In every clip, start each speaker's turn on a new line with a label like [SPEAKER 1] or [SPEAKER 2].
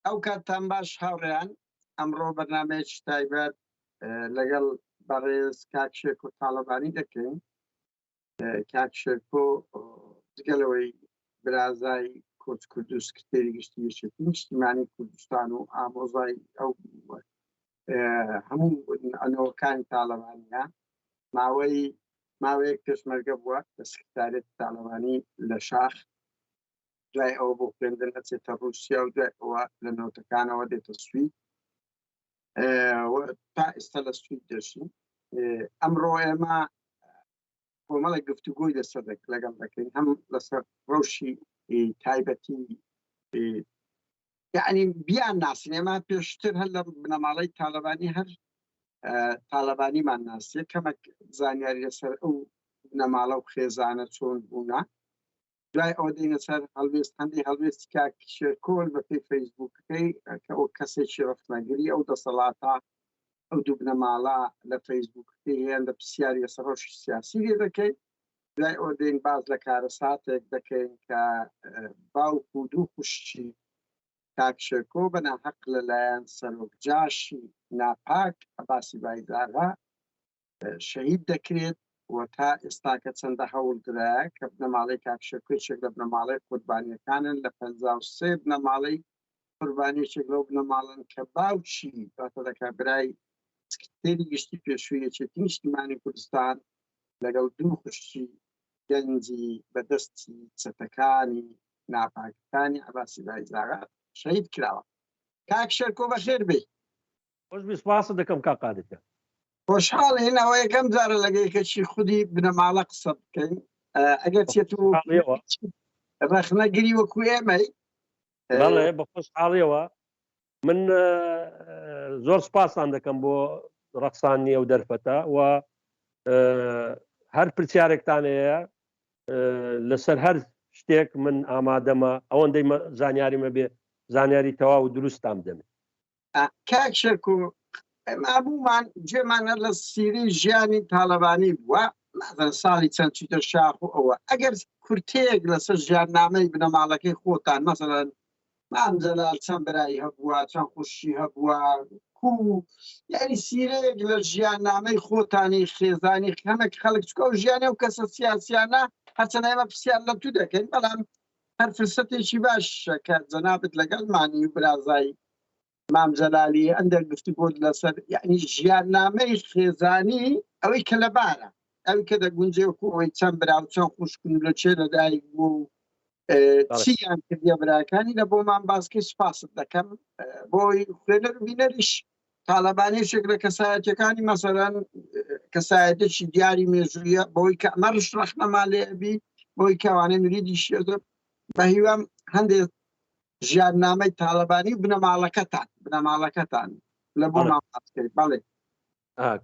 [SPEAKER 1] ئەو کاتتان باش هاوڕێیان ئەمڕۆ بەرنامەیەکی تایبەت لەگەڵ بەڕێز کاکشێک و تاڵەبانی دەکەین. کاکشێکۆ جگەلەوەی برازای کۆچ کورد و سکرتێری گشتی یەکێتی نیشتیمانی کوردستان و ئامۆزای ئەو هەموو ئەنەوەکانی تاڵەبانیە ماوەیەک پێشمەرگە بووە لە سکرتارێت تاڵەبانی لە شاخ، دوای ئەوە بۆ خوێندن ئەچێتە رووسیا و دوای ئەوە لە نەوتەکانەوە دێتە سوید تا ئێستا لە سوید دەژین. ئەمڕۆ ئێمە کۆمەڵی گفتوگۆی لەسەر لەگەڵ دەکەین، هەم لەسەر ڕەوشی تایبەتی یعنی بیان ناسین. ئێمە پێشتر هەر لە بنەماڵەی تاڵەبانی هەر تاڵەبانیمان ناسیە، کەمێک زانیاری لەسەر ئەو بنەماڵە و خێزانە چۆن بوونە. دوای ئەوە دێنە سەر هەڵوێست هەندی هەڵوێستی کاکشێکۆل بە پێی فەیسبووکەکەی کە ئەو کەسێکی ڕەفتنەگری ئەو دەسەڵاتە ئەو دوو بنەماڵە لە فەیسبووکەکەی هەیە لە پرسیاری لەسەر ڕەوشی سیاسی لێ دەکەین. دوای ئەوە دێن باز لە کارەساتێک دەکەین کە باوکو و دوو خوشتی کاکشێکۆ بەناحەق لەلایەن سەرۆکجاشی ناپاک عەباسی بایزاغا شەهید دەکرێت و تا ئێستاکە چەندە هەوڵدرایە کە بنەماڵەی کاکشێکۆیەک لە بنەماڵەی قوربانیەکانن لە 53 بنەماڵەی قوربانیەکێک لەو بنەماڵن کە باوچی باتە دەکا برای سکرتێری گشتی پێشووی یەکێتی نیشتیمانی کوردستان لەگەڵ دوو خوشتی گەنجی بەدەستی چەتەکانی ناپاکەکانی عەباسی بایزاغا شەهید کراوە. کاکشێکۆ بەخێر بێ.
[SPEAKER 2] خۆش سپاس دەکەم کاقادەکە.
[SPEAKER 1] خۆشحاڵ هێنەوە یەکەم جارە لەگەیکەچی خودی بنەماڵە قسە بکەین، ئەگەر چێت و ڕەخنەگری وەکو ئێمەی.
[SPEAKER 2] بەڵێ بە خۆشحاڵیەوە من زۆر سپاسان دەکەم بۆ ڕەقسانی ئەو دەرفەتە و هەر پرسیارێکتان هەیە لەسەر هەر شتێک من ئامادەمە، ئەوەندەی زانیاریمە بێ زانیاری تەواو و دروستام دەمێت.
[SPEAKER 1] کاکشێکۆ مابوومان گوێمانە لە سیری ژیانی تاڵەبانی بووە، ساڵی چەند چیتە شاخ و ئەوە ئەگەر کورتەیەک لەسەر ژیاننامەی بنەماڵەکەی خۆتان مەسەڵەن مام جەلال چەند برایی هەبووە، چەند خوشی هەبووە، یعنی سیرەیەک لە ژیاننامەی خۆتانی خێزانی هەمێک خەڵک چکە و ژیانی و کەسە سیاسیانە هەرچەند ئێمە پرسیار لە تو دەکەین، بەڵام هەر فرسەتێکی باشە کە جەنابەت لەگەڵمانی و برازایی مام جەلالی ئەندە گفتوگۆت لەسەر یعنی ژیاننامەی خێزانی ئەوەی کە لەبارە ئەوی کە دەگونجێ وەکو ئەوەی چەند برا و چەند خوشکن لە چێ لەدایک بوو چیان کردیە براکانی لە بۆمان باسکەی سپاست دەکەم بۆی خوێنەر و بینەریش تاڵەبانیشێک لە کەسایەتەکانی مەسەڵەن کەسایەتێکی دیاری مێژوویە بۆی کە ئەمەڕش ڕەخنەما لێبی بۆی کەوانەی مریدی شێزە بە هیوام هەندێک ژیاننامەی تاڵەبانی بنەماڵەکەتان لە بۆمان باسکەی. بەڵێ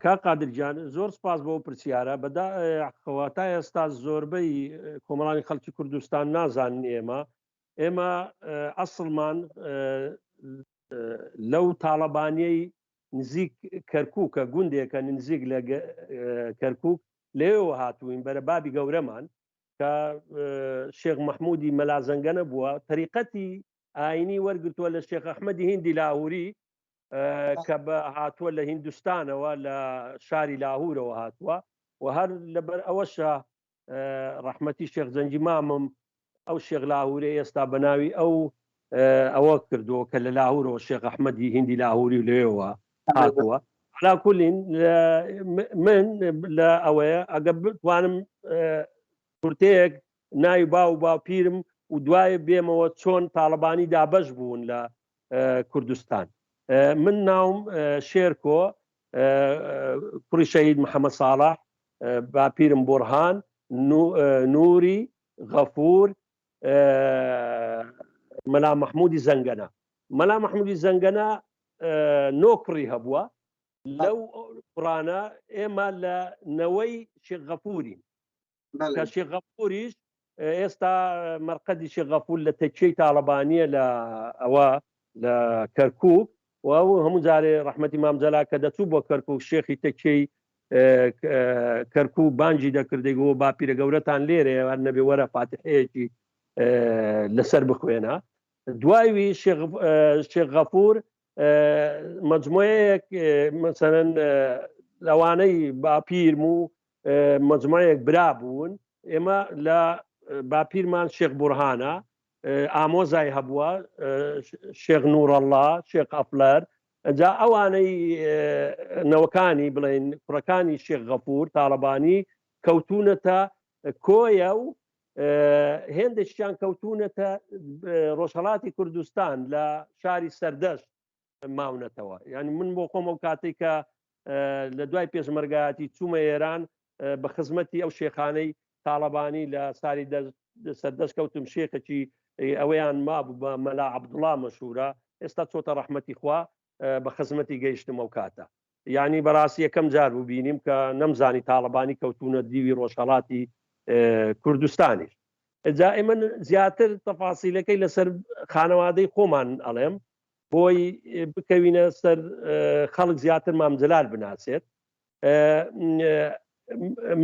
[SPEAKER 2] کا قادرجان زۆر سپاس بۆ پرسیارە بەداخەواتە ئێستا زۆربەی کۆمەڵانی خەڵکی کوردستان نازانن ئێمە ئەسڵمان لەو تاڵەبانیەی نزیک کەرکووکە گوندێکە نزیک لە کەرکووک لێەوە هاتووین بەرە بابی گەورەمان کە شێخ مەحموودی مەلازەنگەنە بووە تەریقەتی ئاینی وەرگتووە لە شێخ ئەحمەدی هیندی لاهووری کە بە هاتووە لە هیندستانەوە لە شاری لاهورەوە هاتووە و هەر لەبەر ئەوەشە ڕەحمەتی شێخ زەنجی مامم ئەو شێخ لاهورێ ئێستا بەناوی ئەوە کردووە کە لە لاهورەوە شێخ ئەحمەدی هیندی لاهوری لێەوە هاتووە. عەلا کولین من لە ئەوەیە ئەگە بتوانم کورتەیەک ناوی باو باوپیرم و دوایە بێمەوە چۆن تاڵەبانی دابەش بوون لە کوردستان. من ناوم شێرکۆ کوڕی شەهید محەممەد ساڵح، باپیرم بورهان نووری غەفور مەلا مەحموودی زەنگەنە. مەلا مەحموودی زەنگەنە نۆ کوڕی هەبووە لەو قڕانە ئێمە لە نەوەی شێخ غەفورین کە شێخ غەفوریش ئێستا مەرقەدی شێخ غەفور لە تەکیەی تاڵەبانیە لە ئەوە لە کەرکووک و هەموو جارێ ڕەحمەتی مام جەلال کە دەچوو بۆ کەرکووک شێخی تەکیەی کەرکووک بانجی دەکردەوە باپیرە گەورەتان لێرێ هەر نەبێ وەرە فاتحەیەکی لەسەر بخوێنە. دوایوی شێخ غەفور مەجموعەیەک مەسەرەن لەوانەی باپیرم و مەجموعەیەک برا بوون ئێمە لە باپیرمان شێخ بورهانە ئامۆزای هەبووە شێخ نوورەڵڵا شێخ ئەفلەر جا ئەوانەی نەوەکانی بڵێن کوڕەکانی شێخ غەفور تاڵەبانی کەوتونەتە کۆیە و هێندێکیان کەوتونەتە ڕۆژهەڵاتی کوردستان لە شاری سەردەشت ماونەتەوە یعنی من بۆ خۆم ئەو کاتێک کە لە دوای پێشمەرگایەتی چوومە ئێران بە خزمەتی ئەو شێخانەی تاڵەبانی لە ساری سەردەشت کەوتم شێخێکی ئەوەیان مابوو بە مەلا عەبدوڵڵا مەشهورە ئێستا چۆتە ڕەحمەتی خوا بە خزمەتی گەیشتم ئەو کاتە یعنی بەڕاستی یەکەم جار بوو بینیم کە نەمزانی تاڵەبانی کەوتونە دیوی ڕۆژهەڵاتی کوردستانیش جا ئێمە زیاتر تەفاسیلەکەی لەسەر خانەوادەی خۆمان ئەڵێم بۆی بکەوینە سەر خەڵک زیاتر مامجلال بناسێت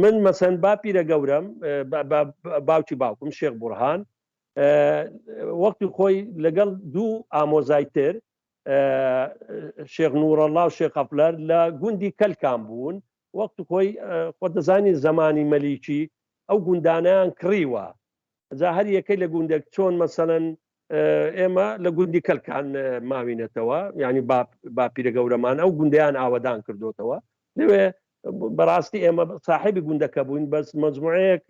[SPEAKER 2] من مەسەن باپیرە گەورەم باوکی باوکم شێخ بورهان وەختی خۆی لەگەڵ دوو ئامۆزای تر شێخ نوورەڵڵا و شێخ ئەفلەر لە گوندی کەلکان بوون وەختی خۆی خۆ دەزانی زەمانی مەلیکی ئەو گوندانیان کڕیوە جا هەر یەکەی لە گوندێک چۆن مەسەن ئێمە لە گوندی کەلکان ماوینێتەوە ینی باپیرە گەورەمان ئەو گوندیان ئاوەدان کردوتەوە لەوێ بەڕاستی ئێمە ساحبی گوندەکە بووین بەس مەجموعەیەک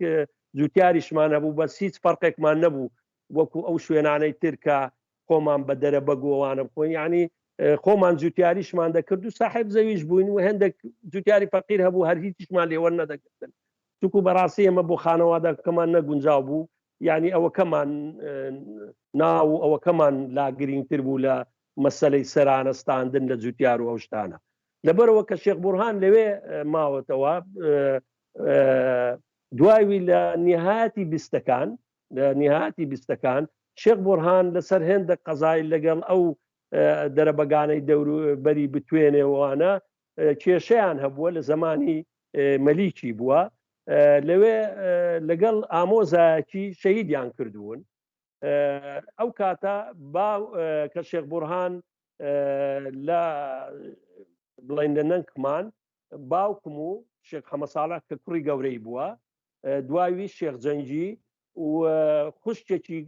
[SPEAKER 2] جوتیاریشمان هەبوو بەس هیچ فەرقێکمان نەبوو وەکو ئەو شوێنانەی ترکە خۆمان بە دەرە بەگۆوانە بخۆین ینی خۆمان جوتیاریشمان دەکرد و ساحب زەویش بووین و هەندێک جوتیاری فەقیر هەبوو هەر هیچیشمان لێوە نەدەگرتن چونکو بەڕاستی ئێمە بۆ خانەوادەکەمان نەگونجاو بوو ینی ئەوەکەمان ناو ئەوەکەمان لاگرینگتر بوو لە مەسەلەی سەرانەستاندن لە جوتیار و ئەو شتانە لەبەرەوە کە شێخ بورهان لەوێ ماوەتەوە دوایوی لە نهایەتی بیستەکان شێخ بورهان لەسەر هێندە قەزای لەگەڵ ئەو دەرەبەگانەی دەوروبەری بتوێنێوانە کێشەیان هەبووە لە زمانی مەلیکی بووە لەوێ لەگەڵ ئامۆزایەکی شەهیدیان کردوون ئەو کاتە کە شێخ بورهان لە بڵێن لە نەنگمان باوکم و شێخ حەمە ساڵح کە کوڕی گەورەی بووە دوایوی شێخ جەنگی و خوشکێکی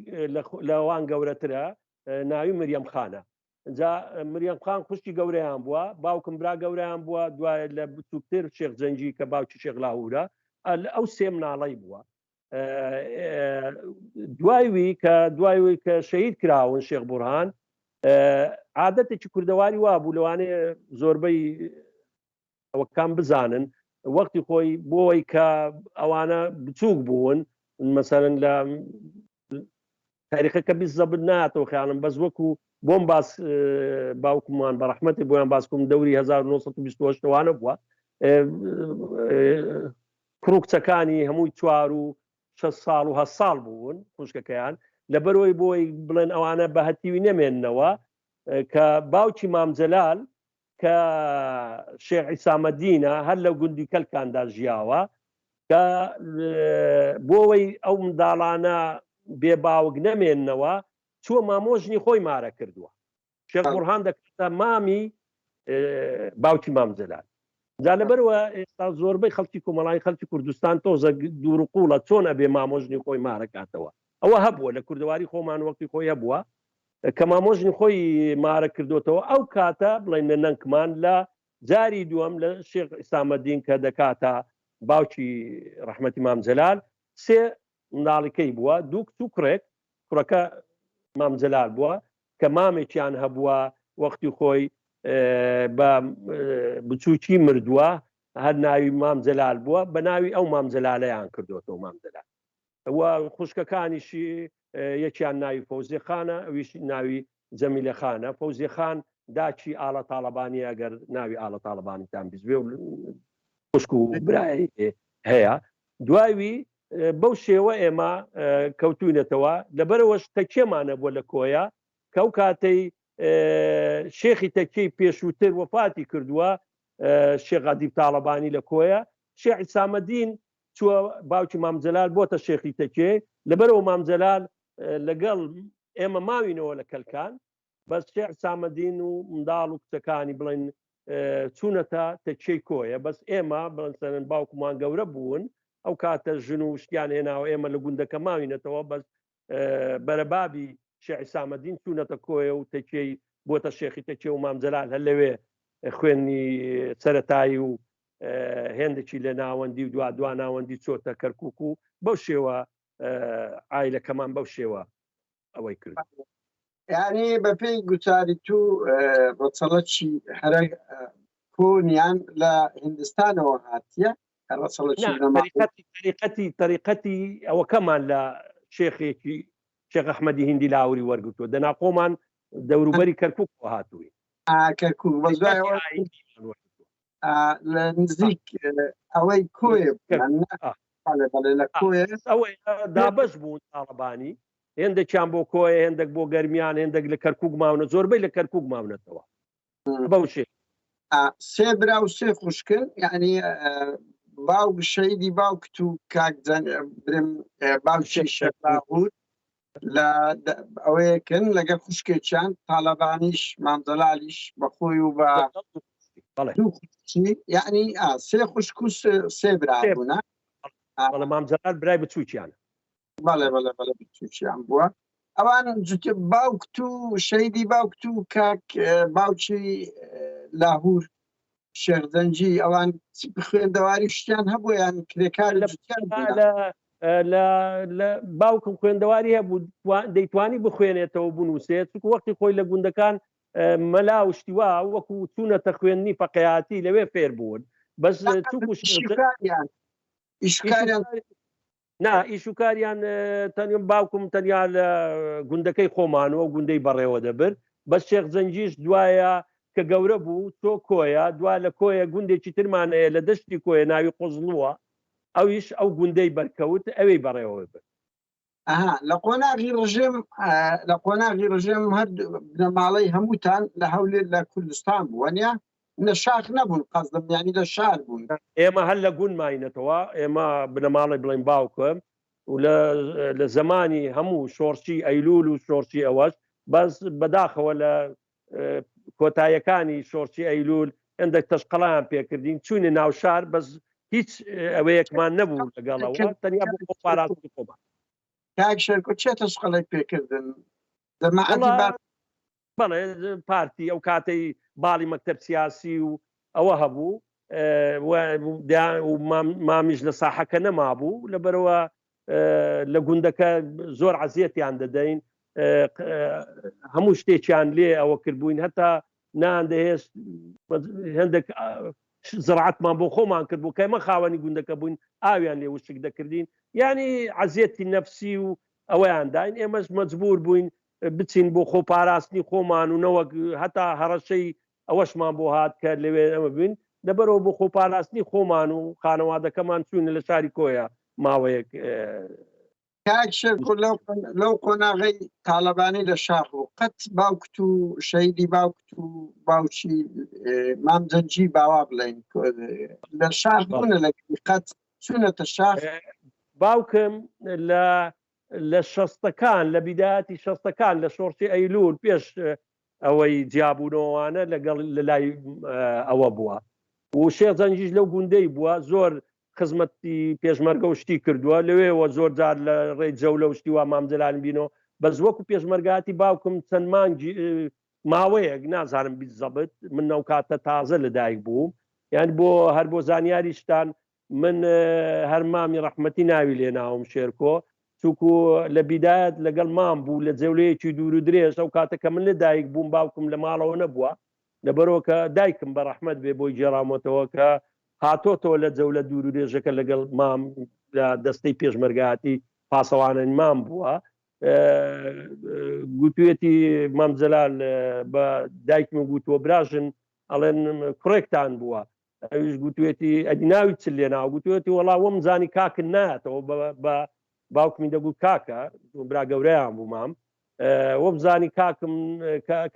[SPEAKER 2] لەوان گەورەترە ناوی مریەم خانە جا مریەم خان خوشکی گەورەیان بووە باوکم برا گەورەیان بووە دوای لە بچووکتر شێخ جەنگی کە باوکی شێخ لاهورە ئەو سێ مناڵەی بووە دوایوی کە شەهید کراون شێخ بورهان عادەتێکی کوردەواری وا بوو لەوانەیە زۆربەی ئەوەکان بزانن وەختی خۆی بۆی کە ئەوانە بچووک بوون مەسەرەن لە تاریخەکە بیزەبت ناتەوە خیانم بەس وەکو بۆم باس باوکمان بە ڕەحمەتی بۆیان باسکوم دەوری 1920وانە بووە کوڕکچەکانی هەمووی 4 و 6 ساڵ و 7 ساڵ بوون خوشکەکەیان لەبەرەوەی بۆی بڵێن ئەوانە بە هەتیوی نەمێننەوە کە باوکی مامجەلال کە شێخ عیسامەدینە هەر لە گوندی کەلکاندا ژیاوە کە بۆەوەی ئەو منداڵانە بێ باوک نەمێننەوە چووە مامۆژنی خۆی مارە کردووە شێخ بورهان دەکتە مامی باوکی مامجەلال جا لەبەرەوە ئێستا زۆربەی خەڵکی کۆمەڵای خەڵکی کوردستان تۆزە دوور و قوڵە چۆن ئەبێ مامۆژنی خۆی مارەکاتەوە ئەوە هەبووە لە کوردەواری خۆمان وەختی خۆی هەبووە کە مامۆژنی خۆی مارە کردوتەوە ئەو کاتە بڵێن لە نەنگمان لە جاری دووەم لە شێخ عیسامەدین کە دەکاتە باوکی ڕەحمەتی مامجەلال سێ منداڵەکەی بووە دوو کچ و کوڕەکە مامجەلال بووە کە مامێکیان هەبووە وەختی خۆی بە بچووکی مردووە هەر ناوی مامجەلال بووە بە ناوی ئەو مامجەلالەیان کردوتەوە مامجەلال ئەوە خوشکەکانیشی یەکیان ناوی فەوزیە خانە ئەویش ناوی جەمیلە خانە فەوزیە خان داچی ئاڵە تاڵەبانی ئەگەر ناوی ئاڵە تاڵەبانیتان بیزبێ و خوشک و برای هەیە دوایوی بەو شێوە ئێمە کەوتوینەتەوە لەبەرەوەش تەکێمانە بووە لە کۆیە کە ئەو کاتەی شێخی تەکەی پێشووتر وەفاتی کردووە شێخ عەدیب تاڵەبانی لە کۆیە شێخ عیسامەدین چووە باوکی مامجەلال بۆتە شێخی تەکێ لەبەرەوە مامجەلال لەگەڵ ئێمە ماوینەوە لە کەلکان بەس شێخ سامەدین و منداڵ و کچەکانی بڵێن چوونەتە تەکچەی کۆیە بەس ئێمە بڵێن باوکمان گەورە بوون ئەو کاتە ژن و شتیان هێناوە ئێمە لە گوندەکە ماوینەتەوە بەس بەرەبابی شێخ سامەدین چوونەتە کۆیە و تەکیەی بۆتە شێخی تەکیە و مامجەلال هەر لەوێ خوێنی سەرەتایی و هێندێکی لە ناوەندی و دوا ناوەندی چۆتە کەرکووک و بەو شێوە عایلەکەمان بەو شێوە ئەوەی کرد.
[SPEAKER 1] یعنی بەپێی گوتاری تو ڕەچەڵەکی هەرە کۆنیان لە هندستانەوە هاتیە
[SPEAKER 2] طریقەتی ئەوەکەمان لە شێخێکی شێخ ئەحمەدی هیندی لاوری وەرگتووە دەناقۆمان دەوروبەری کەرکووک هاتووی
[SPEAKER 1] کەرکووک لە نزیک ئەوەی کۆیە لە کۆیە
[SPEAKER 2] ئەوەی دابەش بوون تاڵبانی هێندێکیان بۆ کۆیە هێندێک بۆ گەرمیان هێندێک لە کەرکووک ماونە زۆربەی لە کەرکووک ماونەتەوە بەو شێ
[SPEAKER 1] سێ برا و سێ خوشکن یعنی باوک شەیدی باوکت و کاک برم باوکی شەباهود لە ئەوەیەکن لەگەڵ خوشکێکیان تاالبانیش مامزەلالیش بەخۆی و بە یعنی سێ خوشک و سێ برا بوونە
[SPEAKER 2] مامزەلال برای بچووکیان
[SPEAKER 1] بەڵێ بچووکیان بووە ئەوان باوکت و شەیدی باوکت و کاک باوکی لاهور شێخزەنجی ئەوان خوێندەواری شتیان هەبوو یان کرێکاری
[SPEAKER 2] لە باوکم خوێندەواری هەبوو دەیتوانی بخوێنێتەوە بنووسێت وەختی خۆی لە گوندەکان مەلا وشتیوا وەکو چوونەتە خوێندنی فەقیهاتی لەوێ فێر بوون بەس ئیشوکاریان تەنیا باوکم تەنیا لە گوندەکەی خۆمانەوە گوندەی بەڕێوە دەبر بەس شێخزەنجیش دوایە کە گەورە بوو تۆ کۆیە دوا لە کۆیە گوندێکی ترمانەیە لە دەشتی کۆیە ناوی قۆزڵووە ئەویش ئەو گوندەی بەرکەوت ئەوەی بەڕێوە بر
[SPEAKER 1] لە قۆناغی ڕژێم هەر بنەماڵەی هەمووتان لە هەولێر لە کوردستان بووەنیا لە شاخ نەبوون قەزدەم ینی لە شار بوون
[SPEAKER 2] ئێمە هەر لە گوون ماینەتەوە ئێمە بنەماڵی بڵین باوکم و لە زمانی هەموو شۆڕچی ئەیلول و شۆڕچی ئەوەش بەس بەداخەوە لە کۆتاییەکانی شۆڕچی ئەیلول هەندێک تەشقەڵیان پێکردین چوونی ناو شار بەس هیچ ئەوەیەکمان نەبوو لەگەڵەوە تەنیا بۆ پاراسی خۆمان
[SPEAKER 1] کاک شێرکۆ چێ تەشقەڵی پێکردن
[SPEAKER 2] بەڵێ پارتی ئەو کاتەی باڵی مەکتەب سیاسی و ئەوە هەبوو مامیش لە ساحەکە نەمابوو لەبەرەوە لە گوندەکە زۆر عەزیەتیان دەدەین هەموو شتێکیان لێ ئەوە کردبووین هەتا ناندەهێست هەندێک زراعەتمان بۆ خۆمان کرد بوو کە ئێمە خاوەنی گوندەکە بووین ئاویان لێ وشک دەکردین ینی عەزیەتی نەفسی و ئەوەیان داین ئێمەش مەجبور بووین بچین بۆ خۆپاراستنی خۆمان و نەوەک هەتا هەڕەشەی ئەوەشمان بۆ هات کە لەوێ ئەمە بووین لەبەرەوە بۆ خۆپاراستنی خۆمان و خانەوادەکەمان چوونە لە شاری کۆیە ماوەیەک
[SPEAKER 1] کاک شێرکۆ لەو قۆناغی تاالبانی لە شاخ و قەت باوکت و شەیدی باوکت و باوکی مامزەنجی باوا بڵێن لە شاخ بوونە لە قەت چوونەتە شاخ
[SPEAKER 2] باوکم لە شەستەکان لە بیداەتی شەستەکان لە شۆڕچی ئەیلول پێش ئەوەی جیابوونەوەوانە لەگەڵ لە لای ئەوە بووە و شێخزەنجیش لەو گوندەی بووە زۆر خزمەتی پێشمەرگە و شتی کردووە لەوێەوە زۆر جار لە ڕێی جەولە و شتیوا مامزەلان بینەوە بەس وەکو پێشمەرگاتی باوکم چەند مانگی ماوەیەک نازانم بیت زەبت من نەو کاتە تازە لەدایک بووم یان بۆ هەر بۆ زانیاری شتان من هەر مامی ڕەحمەتی ناوی لێ ناوم شێرکۆ چونکو لە بیدایەت لەگەڵ مام بوو لە جەولەیەکی دوور و درێژ ئەو کاتەکە من لەدایک بووم باوکم لە ماڵەوە نەبووە لەبەرەوە کە دایکم بە ڕەحمەت بێ بۆی گێڕامەتەوە کە هاتۆتەوە لە جەولە دوور و درێژەکە لەگەڵ مام لە دەستەی پێشمەرگاتی پاسەوانن مام بووە گوتوێتی مامزەلال بە دایکم گوتووە براژن ئەڵێن کوڕێکتان بووە ئەویش گوتوێتی ئەدی ناوی چ لێ ناو گوتوێتی وەڵا وەم زانی کاکن نایەتەوە بە باوکمی دەگوت کاکە برا گەورەیان بوو مام وە بزانی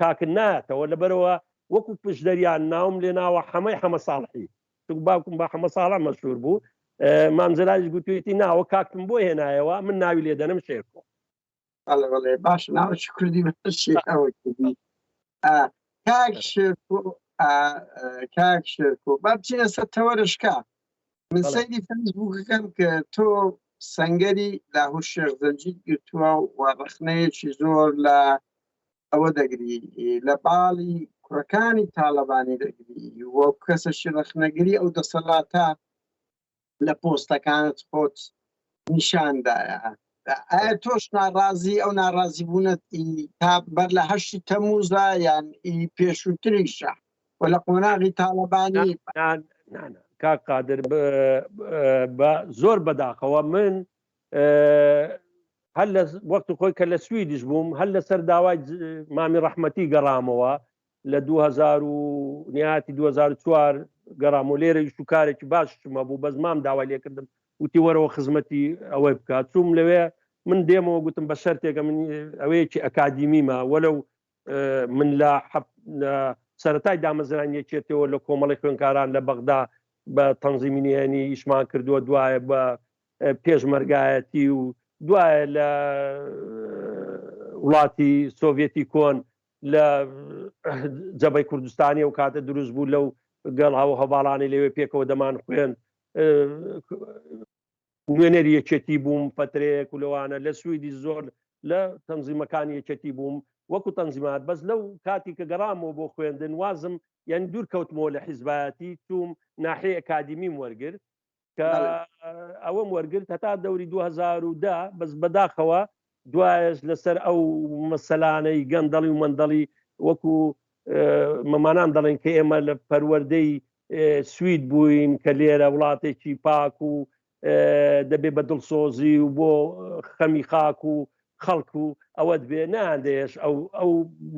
[SPEAKER 2] کاکن نایەتەوە لەبەرەوە وەکو پشدەریان ناوم لێ ناوە حەمەی حەمە ساڵحی باوکم بە حەمە ساڵە مەشهور بوو مامزەلالیش گوتوێتی ناوە کاکم بۆ هێنایەوە من ناوی لێ دەنم شێرکۆ
[SPEAKER 1] بەڵێ باش ناوەکی کوردی بەشی ئەوە کردی کاک شێرکۆ با بچینە سەر تەوەرشکا من سەیری فەیسبووکەکەم کە تۆ سەنگەری لاهوور شێخ زەنجید گرتووە و ڕخنەیەکی زۆر لە ئەوە دەگری لە باڵی کوڕەکانی تاالبانی دەگری وە کەسەشی ڕخنەگری ئەو دەسەڵاتە لە پۆستەکانت خۆت نیشاندایە ئایا تۆش ناڕازی ئەو ناڕازی بوونەت تا بەر لە هەشتی تەمووزە یان پێشووتریشە و لە قۆناغی تاالبانی
[SPEAKER 2] کاک قادر زۆر بەداخەوە من هەر لە وەختی خۆی کە لە سویدیش بووم هەر لەسەر داوای مامی ڕەحمەتی گەڕامەوە لە 2000 نهاتی 2004 گەڕام و لێرە شوکارێکی باشمە بوو بەس مام داوای لێکردم وتی وەرەوە خزمەتی ئەوەی بکات چوم لەوێ من دێمەوە گوتم بە شەرتێکە من ئەوەیەکی ئەکادیمیمە وەلو من لە سەرەتای دامەزرانی یەکێتەوە لە کۆمەڵی خوێنکاران لە بەغدا بە تەنزیمینیانی ئیشمان کردووە دوایە بە پێشمەرگایەتی و دوایە لە وڵاتی سۆڤێتی کۆن لە جەبەی کوردستانی و کاتە دروست بوو لەو گەڵاو هەواڵانی لەوێ پێکەوە دەمان خوێن نوێنەری یەکێتی بووم فترەیەک و لەوانە لە سویدی زۆر لە تەنزیمەکانی یەکێتی بووم وەکو تەنزیمات بەس لەو کاتی کە گەڕامەوە بۆ خوێندن وازم یعنی دوور کەوتمەوە لە حیزبایەتی توم ناحەیە ئەکادیمیم وەرگرت کە ئەوەم وەرگرت هەتا دەوری 2010 بەس بەداخەوە دوایش لەسەر ئەو مەسەلانەی گەندەڵی و مندەڵی وەکو مەمانان دەڵێن کە ئێمە لە پەروەردەی سوید بووین کە لێرە وڵاتێکی پاک و دەبێ بە دڵسۆزی و بۆ خەمی خاک و خەڵک و ئەوە دەبێ ناندێش ئەو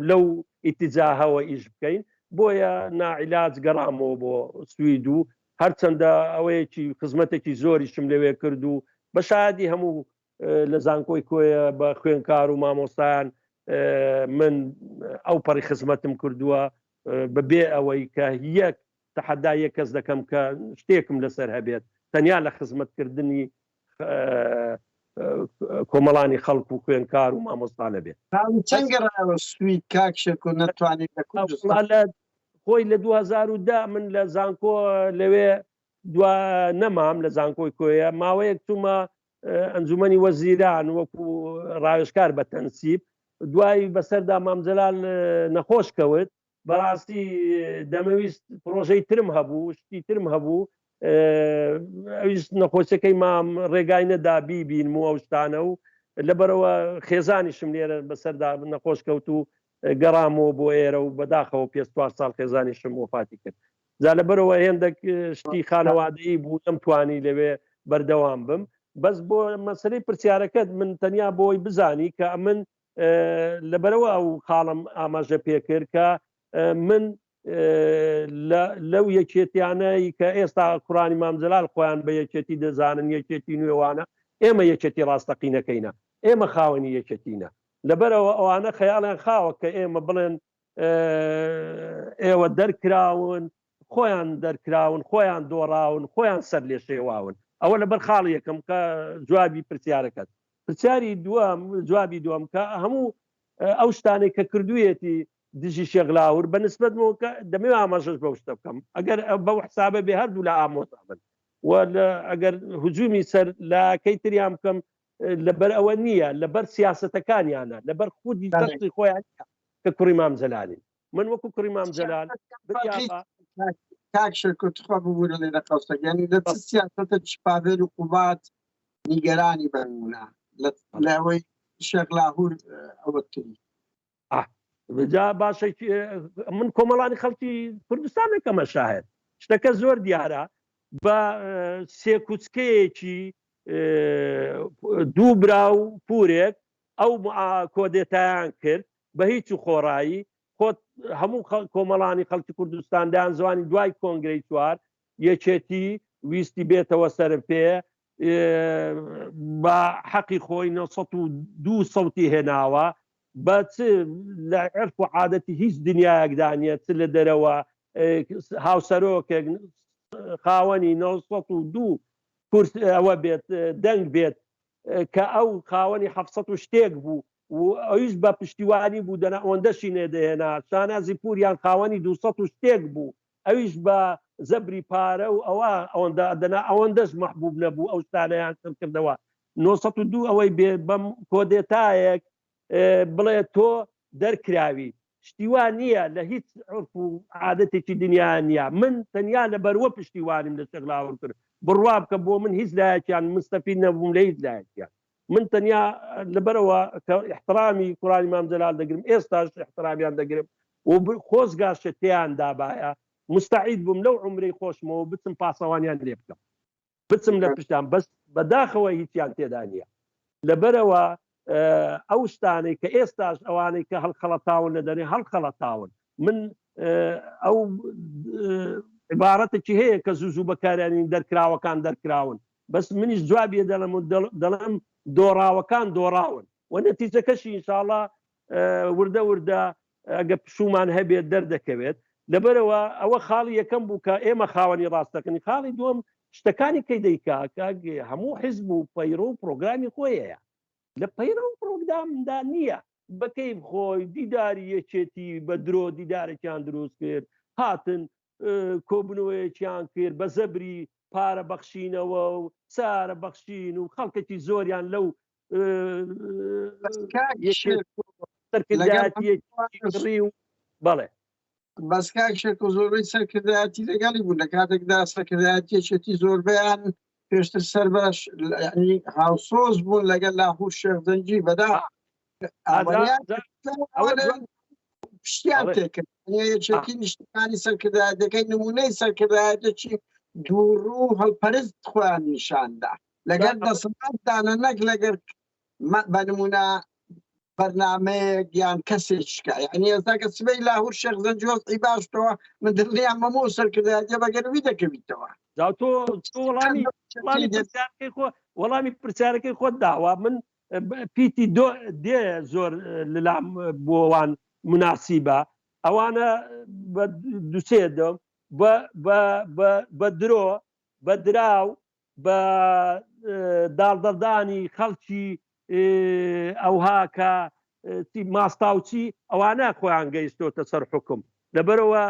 [SPEAKER 2] لەو ئیتیجاهەوە ئیش بکەین بۆیە ناعیلاج گەڕامەوە بۆ سوید و هەرچەندە ئەوەیەکی خزمەتێکی زۆریشم لەوێ کرد و بە شایەدی هەموو لە زانکۆی کۆیە بە خوێنکار و مامۆستایان من ئەو پەڕی خزمەتم کردووە بەبێ ئەوەی کە یەک تەحەدا یەک کەس دەکەم کە شتێکم لەسەر هەبێت تەنیا لە خزمەتکردنی کۆمەڵانی خەڵک و خوێنکار و مامۆستا لەبێت
[SPEAKER 1] چەند گەڕایەوە سوید کاک شێرکۆ نەتوانێت
[SPEAKER 2] خۆی لە 2010 من لە زانکۆ لەوێ نەمام لە زانکۆی کۆیە ماوەیەک چوومە ئەنجومەنی وەزیران وەکو ڕاوێژکار بە تەنسیب دوایی بەسەردا مامجەلال نەخۆش کەوت بەڕاستی دەمەویست پرۆژەی ترم هەبوو شتی ترم هەبوو ئەویست نەخۆشەکەی مام ڕێگای نەدا بیبین و ئەو شتانە و لەبەرەوە خێزانیشم لێرە بەسەردا نەخۆش کەوت و گەڕامەوە بۆ ئێرە و بەداخەوە 54 ساڵ خێزانیشم وفاتی کرد جا لەبەرەوە هێندێک شتی خانەوادەیی بوو نەمتوانی لەوێ بەردەوام بم بەس بۆ مەسلەی پرسیارەکەت من تەنیا بۆی بزانی کە من لەبەرەوە ئەو خاڵم ئاماژە پێکرد کە من لەو یەکێتیانەی کە ئێستا قورانی مامجەلال خۆیان بە یەکێتی دەزانن یەکێتی نوێوانە ئێمە یەکێتی ڕاستەقینەکەینە ئێمە خاوەنی یەکێتینە لەبەرەوە ئەوانە خەیاڵیان خاوە کە ئێمە بڵێن ئێوە دەرکراون خۆیان دەرکراون خۆیان دۆڕاون خۆیان سەر لێ شێواون ئەوە لەبەر خاڵ یەکەم کە جوابی پرسیارەکەت پرسیاری جوابی دووەم کە هەموو ئەو شتانێک کە کردوویەتی دژی شێغلاور بەنسبەتەوە کە دەمەوێت ئاماژەش بەو شتە بکەم ئەگەر بەو حسابە بێ هەردوو لە ئامۆسا بن و ئەگەر هجومی سەر لاکەی تریان بکەم لەبەر ئەوە نییە لەبەر سیاسەتەکانیانە لەبەر خودی تەختی خۆیان کە کوڕی مامجەلالین من وەکو کوڕی مامجەلال
[SPEAKER 1] کاک شێرکۆ تخوا ببوورە لێرە قەوسەگەنی لە سیاسەتە چپاوێر و قوبات نیگەرانی بەنمونە لە ئەوەی شێخ لاهوور ئەوەتری
[SPEAKER 2] جا باشە من کۆمەڵانی خەڵکی کوردستانێکەمە شاهد شتەکە زۆر دیارە بە سێکوچکەیەکی دوو برا و پورێک ئەو کۆدێتایان کرد بە هیچ و خۆڕایی خۆت هەموو کۆمەڵانی خەڵکی کوردستاندان زوانی دوای کۆنگرەی چوار یەکێتی ویستی بێتەوە سەرپێ بە حەقی خۆی 902 سەوتی هێناوە بە لە عرف و عادەتی هیچ دنیایەکدانە چ لە دەرەوە هاوسەرۆکێک خاوەنی 902 کورس ئەوە بێت دەنگ بێت کە ئەو خاوەنی 700 شتێک بوو و ئەویش بە پشتیوانی بوو دەنا ئەوەندەشی نێدەهێنا شانازی پوریان خاوەنی 200 شتێک بوو ئەویش بە زەبری پارە و ئەوەندە دەنا ئەوەندەش مەحبوب نەبوو ئەو شتانەیان کردەوە 902 ئەوەی بێ بەم کۆدێتایەک بڵێ تۆ دەرکراوی شتیوان نییە لە هیچ عرف و عادەتێکی دنیا نییە من تەنیا لە بەروە پشتیوانیم لە شەغلاوە کرد بڕوا بکە بۆ من هیچ لایەکیان مستەفید نەبووم لە هیچ لایەکیان من تەنیا لەبەرەوە احترامی کوڕانی مام جەلال دەگرم ئێستاش احترامیان دەگرم و خۆزگا شتیان دابایە مستعید بووم لەو عمرەی خۆشمەوە بچم پاسەوانیان لێ بکەم بچم لە پشتیان بەس بەداخەوە هیچیان تێدا نییە لەبەرەوە ئەو شتانەی کە ئێستاش ئەوانەی کە هەڵخەڵەتاون لە دەرێ هەڵخەڵەتاون من ئەو عبارەتێکی هەیە کە زوو بەکارێنین دەرکراوەکان دەرکراون بەس منیش جوابیە دەڵێم دۆڕاوەکان دۆڕاون و نەتیجەکەشی ئینشاءڵڵا وردە وردە ئەگە پشومان هەبێت دەردەکەوێت لەبەرەوە ئەوە خاڵی یەکەم بوو کە ئێمە خاوەنی ڕاستەکەنی خاڵی دووەم شتەکانی کەی دەیکا هەموو حیزب و پەیرۆ و پرۆگرامی خۆیەیە لە پەیرە و پرۆگرامدا نییە بەکەیف خۆی دیداری یەکێتی بە درۆ دیدارێکیان دروست کرد هاتن کۆبنەوەیەکیان کرد بە زەبری پارە بەخشینەوە و سارە بەخشین و خەڵکێکی زۆریان لەو سەرکردایەتی و بەڵێ
[SPEAKER 1] بەس کاکشێک و زۆربەی سەرکردایەتی لەگەڵی بوو لە کاتێکدا سەرکردایەتیەکێتی زۆربیان پێشتر سەر باش هاوسۆز بوون لەگەڵ لاهور شێخزەنجی بەدا پشتیان تێکرد یەکێتی نیشتمانی سەرکردایەتەکەی نمونەی سەرکردایەتێکی دووڕوو هەڵپەرست خۆیان نیشاندا لەگەر دەسەڵاتدانە نەک لەگەر بە نمونە بەرنامەیەک یان کەسێکشکە یعنی ئێستا کە سبەی لاهور شێخزەنجی وەزعی باشتەوە من دڵنیام مەمۆ سەرکردایەتیە بەگەروی دەکەویتەوە
[SPEAKER 2] وەڵامی پرسیارەکەی خۆت داوە من پیتی دێ زۆر لەلام بۆوان مناسیبە ئەوانە دووسێ دەم بە درۆ بە دراو بە داڵدەدانی خەڵکی ئەوها کە ماستاوچی ئەوانە خۆیان گەیشتۆتە سەر حکم لەبەرەوە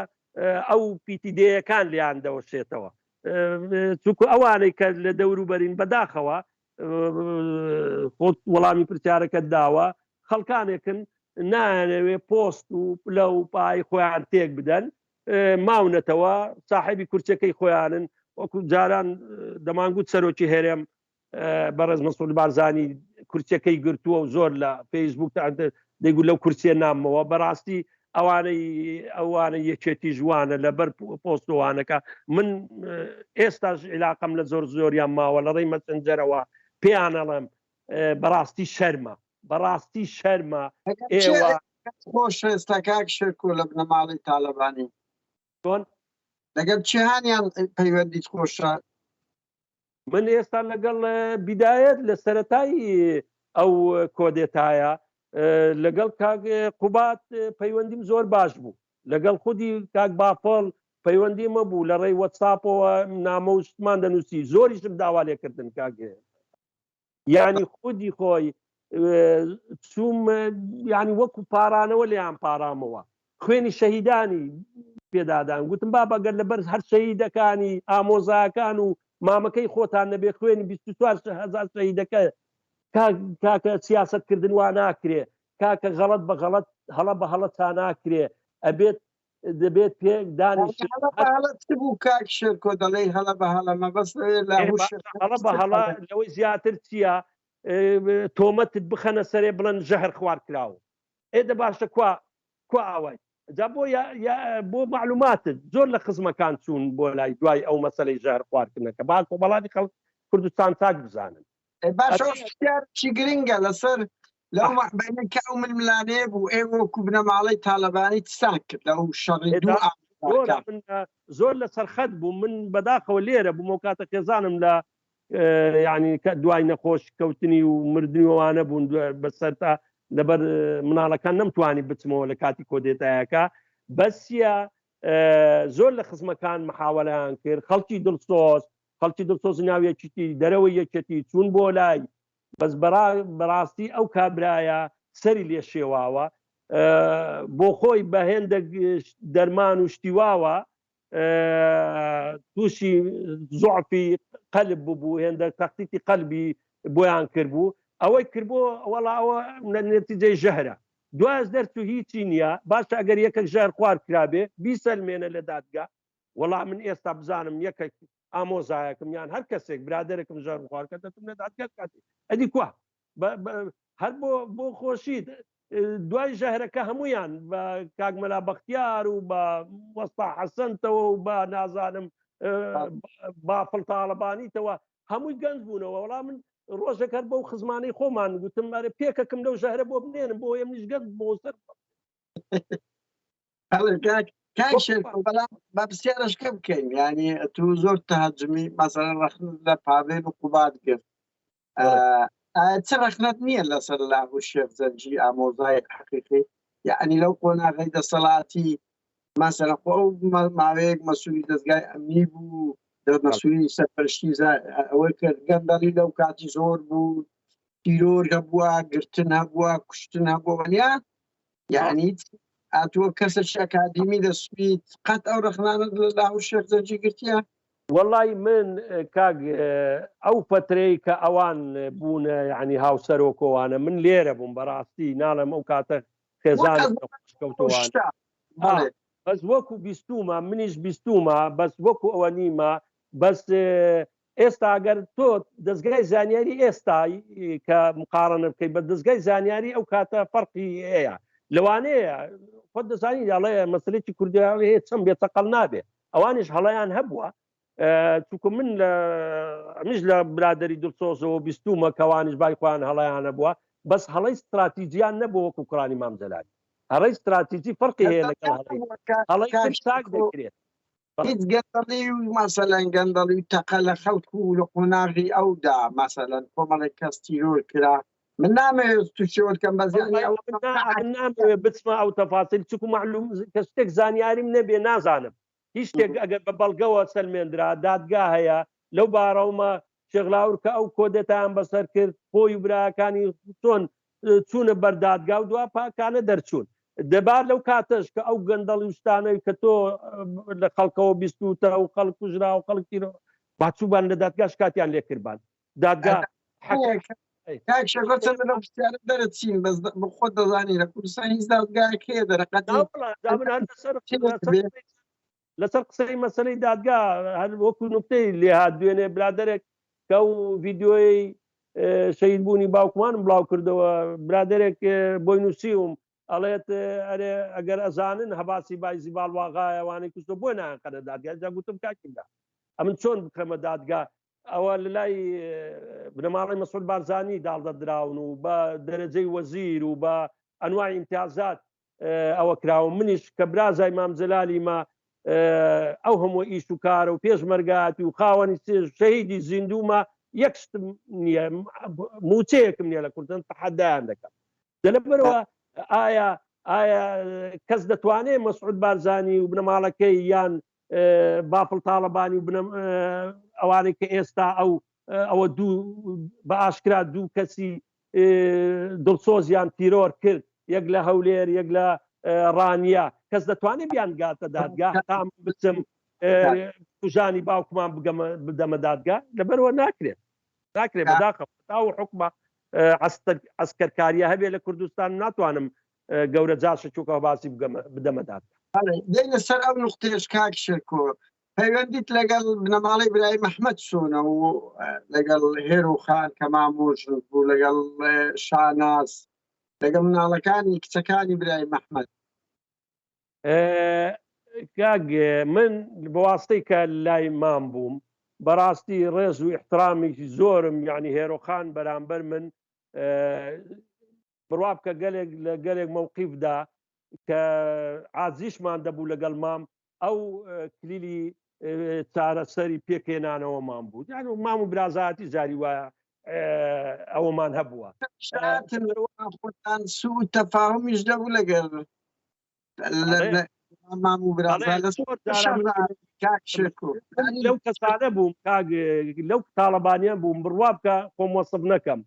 [SPEAKER 2] ئەو پیتیدەیەکان لیان دەوەشێتەوە چونکو ئەوانەی کە لە دەوروبەرین بەداخەوە خۆت وەڵامی پرسیارەکەت داوە خەڵکانێکن نانەوێ پۆست و لەو پای خۆیان تێک بدەن ماونەتەوە ساحیبی کورچەکەی خۆیانن وەکو جاران دەمانگووت سەرۆکی هێرێم بەڕێز مەسعود بارزانی کورچەکەی گرتووە و زۆر لە فەیسبوک دەیگوت لەو کورسیە نامەوە بەڕاستی ئەوانە یەکێتی جوانە لەبەر پۆستوانەکە من ئێستاش عیلاقەم لە زۆریان ماوە لە ڕێی مەسنجەرەوە پێیانەڵێم بەڕاستی شەرمە ئێوە
[SPEAKER 1] خۆش ئێستا کاکشێک و لە بنەماڵی تالەبانی لەگەڵ چیهانیان پەیوەندیت خۆشە
[SPEAKER 2] من ئێستا لەگەڵ بیدایەت لە سەرەتایی ئەو کۆدێتایە لەگەڵ کاک قوبات پەیوەندیم زۆر باش بوو لەگەڵ خودی کاک بافڵ پەیوەندی مەبوو لە ڕێی وەتساپەوە نامە و شتمان دەنووسی زۆریشم داوا لێکردن کاگێ یعنی خودی خۆی چوم یعنی وەکو پارانەوە لێیان پارامەوە خوێنی شەهیدانی پێدادان گوتم با بەگەر لەبەر هەر شەهیدەکانی ئامۆزاکان و مامەکەی خۆتان نەبێ خوێنی 24,000 شەهیدەکە کاکە سیاسەتکردن وا ناکرێ کاکە غەڵەت بە غەڵەت هەڵە بە هەڵە تا ناکرێ ئەبێت دەبێت پێک دانیش
[SPEAKER 1] بوو کاک شێرکۆ دەڵێ هەڵە بە هەڵەمە بەس
[SPEAKER 2] هەڵە بە هەڵە لەوەی زیاتر چییە تۆمەتت بخەنە سەرێ بڵەن ژەهر خوار کراوە ئێدە باشە کو ئاوای جا بۆ معلوماتت زۆر لە خزمەکان چوون بۆ لای دوای ئەو مەسەلەی ژەهر خواردنەکە با کۆمەڵاتی خەڵک کوردستان چاک بزانن
[SPEAKER 1] باشی گرنگە لەسەر لەو مەحبەینەکە ئەو ململانەیە بوو ئێوە وەکو بنەماڵەی تالەبانی تسان کرد لەو شەڕی
[SPEAKER 2] زۆر لە سەرخەت بوو من بەداخەوە لێرە بوومەوە کاتە خێزانم لە یعنی دوای نەخۆش کەوتنی و مردنیوانە بوون بەسەرتا لەبەر مناڵەکان نەمتوانی بچمەوە لە کاتی کۆدێتایەکە بەسیە زۆر لە خزمەکان محاوەلەیان کرد خەڵکی دڵسۆز ناویەکیتی دەرەوەی یەکێتی چوون بۆ لای بەس بەڕاستی ئەو کابرایە سەری لێ شێواوە بۆ خۆی بە هێندێک دەرمان و شتیواوە تووشی زوعفی قەلب بوو هێندە تەختیتی قەلبی بۆیان کردبوو ئەوەی کردبوو وەڵاوە نەتیجەی ژەهرە دواز دەرچوو هیچی نییە باشە ئەگەر یەکێک ژەهر خوارد کرابێ بیسەلمێنە لە دادگا وەڵام من ئێستا بزانم یەکێک ئامۆزایەکم یان هەر کەسێک برادێکم ژەهر خوارد کە دەتم لە دادگا کاتی ئەدی کوا هەر بۆ خۆشی دوای ژەهرەکە هەمویان بە کاگمەلا بەختیار و بە وەستا حەسەنتەوە و بە نازانم بافڵ تاڵەبانیتەوە هەمووی گەنج بوونەوە وەڵام من ڕۆژێک هەر بەو خزمانەی خۆمان گوتم مارە پێکەکەم لەو ژەهرە بۆ بنێنم بۆ ئێم نیشگەت بۆ سەر
[SPEAKER 1] بەڵام بە پرسیارەشکە بکەین ینی تو زۆر تەهەجمی مەسەڵەن ڕەخنت لە پاڤێن و قوبات کرد چ ڕەخنەت نییە لەسەر لاغ و شێخ زەنجی ئامۆزای حەقیقی یعنی لەو قۆناغی دەسەڵاتی مەسەڵەن خۆ ئەو ماوەیەک مەسوولی دەستگای ئەمنی بوو مەسوولی سەرپەرشتی ئەوەی کرد گەندەڵی لەو کاتی زۆر بوو تیرۆر هەبووە گرتن هەبووە کوشتن هەبووە وەنیا یعنی ئاتووە کەسێکی ئەکادیمی دەسویت قەت ئەو ڕەخنانە لە لاغ و شێخ زەنجی گرتیە
[SPEAKER 2] وەڵی من کاگ ئەو فترەی کە ئەوان بوون ینی هاوسەرۆکۆوانە من لێرە بووم بەڕاستی ناڵم ئەو کاتە خێزانکەوتوانە بەس وەکو بیستومە منیش بیستومە بەس وەکو ئەوە نیمە بەس ئێستا ئەگەر تۆ دەستگای زانیاری ئێستای کە مقارنە بکەیت بە دەستگای زانیاری ئەو کاتە فەرقی هەیە لەوانەیە خۆ دەزانی دەڵێ مەسلێکی کوردیاوی هەیە چەند بێتەقەڵ نابێ ئەوانش هەڵەیان هەبووە چونکە من منش لە برادری دڵسۆزەوە بیستومە کەوانش بای خۆیان هەڵەیانە بووە بەس هەڵەی استراتیجیان نەبوو وەکو کوڕانی مام جەلال هەڵەی استراتیجی فەرقی هەیە لەگەڵ هەڵەی ساک دەکرێت
[SPEAKER 1] هیچ گەندەڵی و مەسەلەن گەندەڵی تەقە لە خەوت و لە قۆناغی ئەودا مەسەلەن کۆمەڵێک کەس تیرۆر کرا من نامەوێت تووشێوەکەم بەزیانی
[SPEAKER 2] نامەوێت بچمە ئەو تەفاسیل چکو معلوم کە شتێک زانیاریم نەبێ نازانم هیچ شتێک ئەگەر بە بەڵگەوە سەلمێنرا دادگا هەیە لەو بارەومە شێغلاور کە ئەو کۆدەتیان بەسەر کرد خۆی و براکانی چۆن چوونە بەردادگا و دوا پاکانە دەرچوون دەبار لەو کاتەش کە ئەو گەندەڵی شتانەی کە تۆ لە خەڵکەوە بیستوتە و خەڵک کوژرا و خەڵکی باچووبان لە دادگا شکاتیان لێکردبان دادگا
[SPEAKER 1] دەرەچین بەس خۆ دەزانی لە کوردستان هیچ دادگایەک هەیە دەرەقەتی
[SPEAKER 2] لەسەر قسەی مەسەلەی دادگا هەر وەکو نوکتەی لێهات دوێنێ برادێک کە و ڤیددیۆی شەید بوونی باوکمانم بڵاو کردەوە برادێک بۆی نووسیوم ئەڵێت ئەرێ ئەگەر ئەزانن هەباسی بایزی باڵواغایەوانەی کوستە بۆ نایانقەنە دادگا جا گوتم کاکیدا ئەمن چۆن بکەمە دادگا ئەوە لە لای بنەماڵی مەسعود بارزانی داڵدەدراون و بە دەرەجەی وەزیر و بە ئەنواعی امتیازات ئەوە کراوە منیش کە برازای مام جەلالی ما ئەو هەموو ئیش و کارە و پێشمەرگاتی و خاوەنی شەهیدی زیندومە یەک شتم نییە موچەیەکم نییە لە کوردستان تەحەدایان دەکەم لەبەرەوە ئایا کەس دەتوانێت مەسعود بارزانی و بنەماڵەکەی یان بافڵ تاڵەبانی و ئەوانەی کە ئێستا ئەوە دوو بە ئاشکرا دوو کەسی دڵسۆزیان تیرۆر کرد یەک لە هەولێر یەک لە ڕانیا کەس دەتوانێت بیان گاتە دادگا تام بچم کوژانی باوکمان بدەمە دادگا لەبەرەوە ناکرێت بەداخە تا و حکومە ئەسکەرکاریە هەبێ لە کوردستان ناتوانم گەورە جاشە چووکە باسی بدەمە دادگا
[SPEAKER 1] دێنە سەر ئەو نقطەیەش کاک شێرکۆ پەیوەندیت لەگەڵ بنەماڵی برای مەحمەد چۆنە و لەگەڵ هێروخان کە مامۆژ بوو لەگەڵ شاناز لەگەڵ مناڵەکانی کچەکانی برای مەحمەد
[SPEAKER 2] کاگ من بەواستەی کە لای مام بووم بەڕاستی ڕێز و احترامێکی زۆرم یعنی هێروخان بەرامبەر من بڕوا بکە گەلێک لە گەلێک مەوقیفدا کە عازیشمان دەبوو لەگەڵ مام ئەو کلیلی چارەسەری پێکێنانەوە مام بوو یان و مام و برازاتی جاری وایە ئەوەمان هەبووە
[SPEAKER 1] خۆتان سوء تەفاهمیش دەبوو لەگەڵ مام و برازا
[SPEAKER 2] لەو کەسانە بووم لەو تاڵەبانیان بووم بڕوا بکە خۆم وەسف نەکەم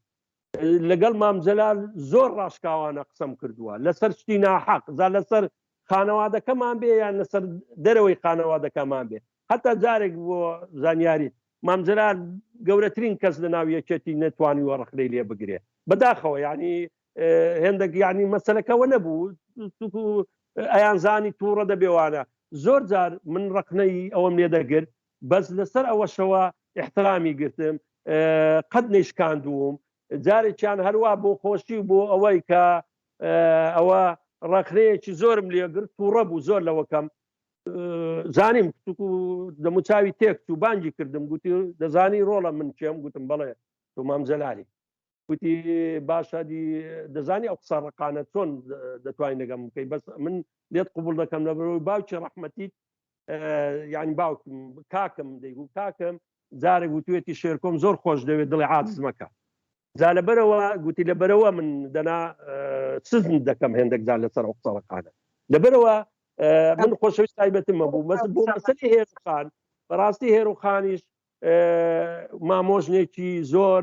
[SPEAKER 2] لەگەڵ مامجەلال زۆر ڕاشکاوانە قسەم کردووە لەسەر شتی ناحەق زا لەسەر خانەوادەکەمان بێ یان لەسەر دەرەوەی خانەوادەکەمان بێ حتا جارێک بۆ زانیاری مامجەلال گەورەترین کەس لە ناو یەکێتی نەتوانیوە ڕخلەی لێ بگرێ بەداخەوە ینی هێندێک ینی مەسەلەکەەوە نەبوو ئەیانزانی تووڕە دەبێوانە زۆر جار من ڕقنەی ئەوەم لێ دەگرت بەس لەسەر ئەوەشەوە احترامی گرتم قەت نێشکاندووم جارێکیان هەروە بۆ خۆشی بۆ ئەوەی کە ئەوە ڕخنەیەکی زۆرم لێگرت تووڕە بوو زۆر لەوەکەم زانیم دەموچاوی تێک و بانگی کردم گوتی دەزانی ڕۆڵە من چێم گوتم بەڵێ تۆ مامجەلالی گوتی باشە دەزانی ئەو قسە ڕقانە چۆن دەتوانین لەگەم بکەی بەس من لێت قبول دەکەم لەبەرەوەی باوکی ڕەحمەتیت یعنی باوکم کاکم دەیگوت کاکم جارێک گوتوێتی شێرکۆم زۆر خۆش دەوێت دڵی عاجز مەکە جا لەبەرەوە گوتی لەبەرەوە من دەنا سزم دەکەم هێندێک جار لەسەر ئەو قسە ڕقانە لەبەرەوە من خۆشەویست تایبەتمە بوو بەس بۆ مەسەلەی هێرخان بەڕاستی هێروخانیش مامۆژنێکی زۆر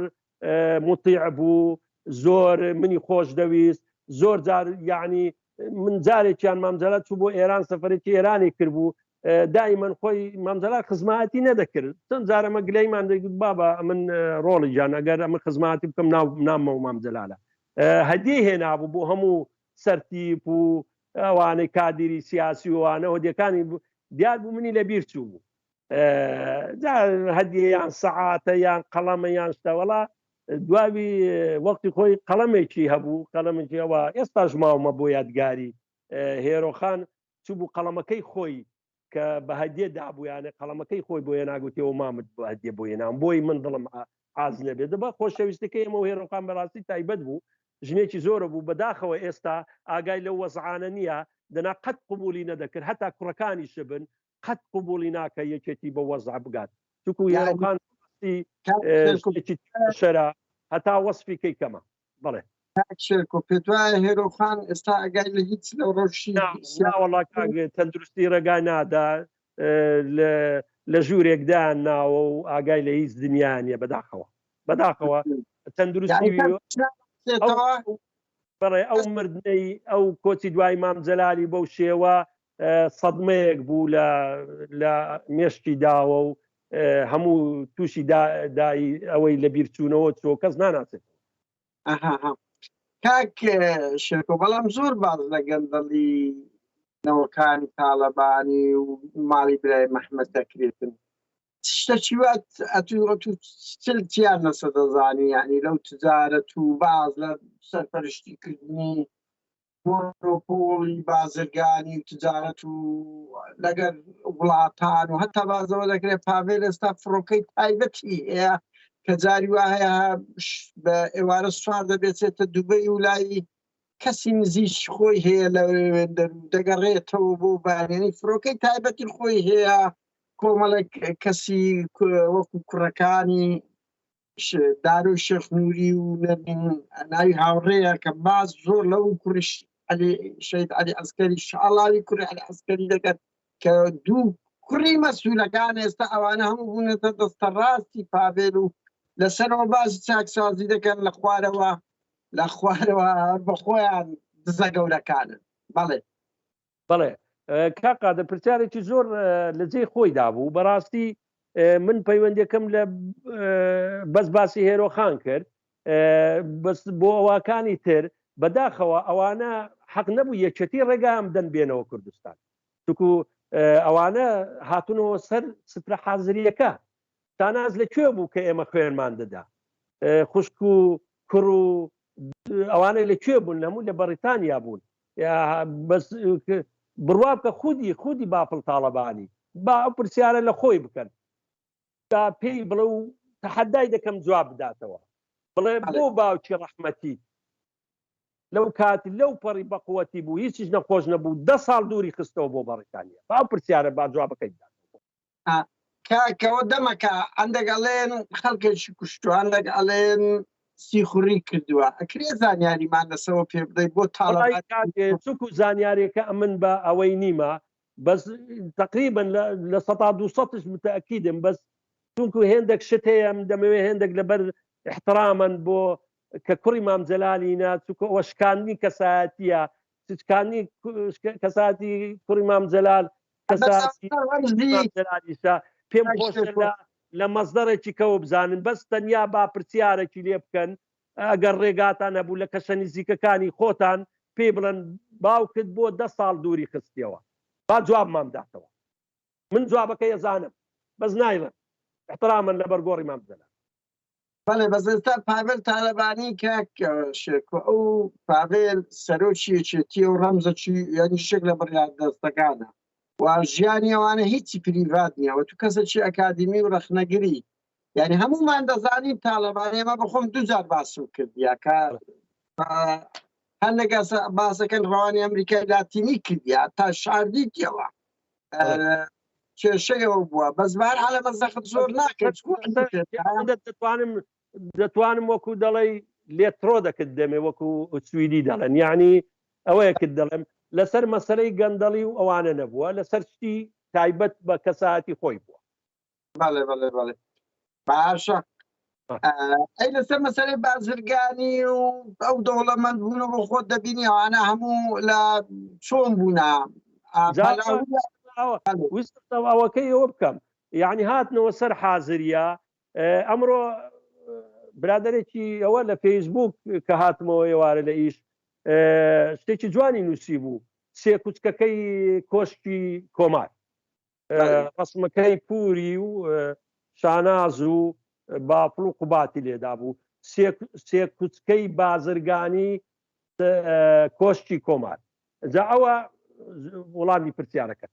[SPEAKER 2] مطیع بوو زۆر منی خۆش دەویست زۆر جار یعنی من جارێکیان مامجەلات چوو بۆ ئێران سەفەرێکی ئێرانی کردبوو دائیمەن خۆی مامجەلات خزمەتی نەدەکرد چەند جارەمە گلەیمان دەگوت بابە من ڕۆڵی جان ئەگەر ئەمە خزمەتی بکەم ناممە و مامجەلالە هەدیە هێنابوو بۆ هەموو سەرتیپ و ئەوانەی کادری سیاسی وانە هۆدیەکانی دیار بوو منی لەبیر چوو بوو هەدیە یان سەعاتە یان قەڵەمە یان شتەوەڵا دواوی وەختی خۆی قەڵەمێکی هەبوو قەڵەمێکی ئەوە ئێستاش ماومە بۆ یادگاری هێرۆخان چوو بوو قەڵەمەکەی خۆی کە بە هەدیە دابوویانە قەڵەمەکەی خۆی بۆ ناگوتیەوە مامت بۆ هەدیە بۆ نام بۆی من دڵم حاز نەبێت دەبە خۆشەویستەکەی ئەمە هێرۆخان بەڕاستی تایبەت بوو ژنێکی زۆرە بوو بەداخەوە ئێستا ئاگای لەو وەزعانە نییە دەنا قەت قبولی نەدەکرد هەتا کوڕەکانی شبن قەت قبولی ناکە یەکێتی بە وەزع بگات چونکو هێرۆخان شەرا هەتا وەسفی کەی کەمە بڵێ
[SPEAKER 1] شێرکۆ پێت وایە هێرۆخان ئێستا ئەگای لە هیچ لەو ڕۆژی
[SPEAKER 2] وەڵا تەندروستی ڕێگای نادا لە ژوورێکدایان ناوە و ئاگای لە هیچ دنیایانە بەداخەوە تەندروستی بەڵێ ئەو مردنەی ئەو کۆچی دوای مامجەلالی بەو شێوە سەدمەیەک بوو لە مێشتی داوە و هەموو تووشی دایی ئەوەی لە بیرچوونەوە چۆ کەس ناناسێت
[SPEAKER 1] کاک شێرکۆ بەڵام زۆر باز لە گەندەڵی نەوەکانی تاالبانی و ماڵی برای مەحمەد دەکرێتن شتەکی وات ئەتوچلتیان لەسە دەزانی ینی لەو تجارەت و باز لە سەرپەرشتیکردنی مۆنۆپۆلی بازرگانی و تجارەت و لەگەر وڵاتان و هەتا بازەوە دەکرێت پاڤێل ئێستا فڕۆکەی تایبەتی هەیە کە جاری وایە بە ئێوارە سوار دەبێتێتە دووبەی و لای کەسی نزیش خۆی هەیە لە دەگەڕێتەوە بۆ بارێنی فڕۆکەی تایبەتی خۆی هەیە کۆمەڵە کەسی وەکو کوڕەکانی دارۆ شەخنووری و ناوی هاوڕێیە کە باز زۆر لەو کوڕش شەید عەلی عەسکەری شەعەڵاوی کوڕی عەلی عەسکەری دەکات کە دوو کوڕی مەسوولەکان ئێستا ئەوانە هەموو بوونەتە دەستە ڕاستی پاڤێل و لەسەرەوە باسی چاکسازی دەکەن لە خوارەوە بەخۆیان دزە گەورەکانن
[SPEAKER 2] بەڵێ کاقا پرسیارێکی زۆر لە جێی خۆی دابوو بەڕاستی من پەیوەندەکەم لە بەس باسی هێرۆخان کرد بەس بۆ ئەوەکانی تر بەداخەوە ئەوانە حەق نەبوو یەکێتی ڕێگام دەن بێنەوە کوردستان چونکو ئەوانە هاتوونەوە سەر سترە حازریەکە تاناز لەکوێ بوو کە ئێمە خوێنمان دەدا خوشک و کوڕ و ئەوانەی لەکوێ بوون هەموو لە بەریتانیا بوون بەس بڕوا بکە خودی باپڵ تاالبانی با ئەو پرسیارە لە خۆی بکەن تا پێی بڵێ و تەحەدای دەکەم جواب بداتەوە بڵێ بۆ باوکی ڕەحمەتی لەو کاتی لەو پەڕی بەقوەتی بوو هیچیش نەخۆش نەبوو 10 ساڵ دووری خستەوە بۆ بەریتانیا با ئەو پرسیارە با جوابەکەی
[SPEAKER 1] کاکەوە دەمەکە هەندێک ئەڵێن خەڵکێکی کوشتووە هەندێک ئەڵێن سیخوڕی کردووە ئەکرێ زانیاریمان لەسەوە پێ بدەیت بۆ
[SPEAKER 2] تاڵای چوک و زانیارێکە ئەمن بە ئەوەی نیمە بەس تقریبا لە 100-200 متأكدم بەس چونکو هێندێک شت هەیە دەمەوێت هێندێک لەبەر احترامن بۆ کە کوڕی مام جەلالینە چووکە ئەوە شکاندنی کەسایەتیە شکاندنی کەساتی کوڕی مام جەلال کەساتی مام جەلالیشە پێم خۆشە لە مەزدەڕێکی کەوە بزانن بەس تەنیا با پرسیارێکی لێ بکەن ئەگەر ڕێگاتان نەبوو لە کەشە نزیکەکانی خۆتان پێ بڵێن باوکت بۆ 10 ساڵ دووری خستیەوە با جواب مامداتەوە من جوابەکە ێزانم بەس نایڵم احترامن لە بەرگۆڕی مام جەلال
[SPEAKER 1] بەڵێ بەزستا پاڤێل تالەبانی کاک شێکۆ ئەو پاڤێل سەرۆکیەکێتی و ڕەمزەکی یعنی شێک لە بڕیار دەستەکانە و ژیانی ئەوانە هیچی پریڤات نییە و تو کەسێکی ئەکادمی و ڕەخنەگری یعنی هەمومان دەزانین تالەبانی ئەمە بەخۆم دووجار باسم کردیا کە هەندێک باسەکەن ڕەوانی ئەمریکای لاتینی کردیا تا شاردیتیەوە کێشەیەوە بووە بەس بەهەرحاڵ ئەمە زەخت زۆر ناکرد
[SPEAKER 2] دەتوانم وەکو دەڵێ لێترۆ دەکرد دەمێ وەکو سویدی دەڵێن یعنی ئەوەیە کرد دەڵێم لەسەر مەسەلەی گەندەڵی و ئەوانە نەبووە لەسەر شتی تایبەت بە کەساتی خۆی بووە
[SPEAKER 1] بەڵێ بەڵێ بەڵێ باشە ئەی لەسەر مەسەلەی بازرگانی و ئەو دەوڵەمەند بوونە بۆ خۆت دەبینی ئەوانە هەموو لە چۆن بوونا
[SPEAKER 2] ئەوەکەی ئەوە بکەم یعنی هاتنەوە سەر حازریە ئەمڕۆ برادێکی ئەوە لە فەیسبوک کە هاتمەوە ئێوارە لە ئیش شتێکی جوانی نووسی بوو سێ کوچکەکەی کۆشکی کۆمار ڕسمەکەی پووری و شاناز و باپڵ و قوباتی لێدا بوو سێ کوچکەی بازرگانی کۆشکی کۆمار جا ئەوە وڵامی پرسیارەکە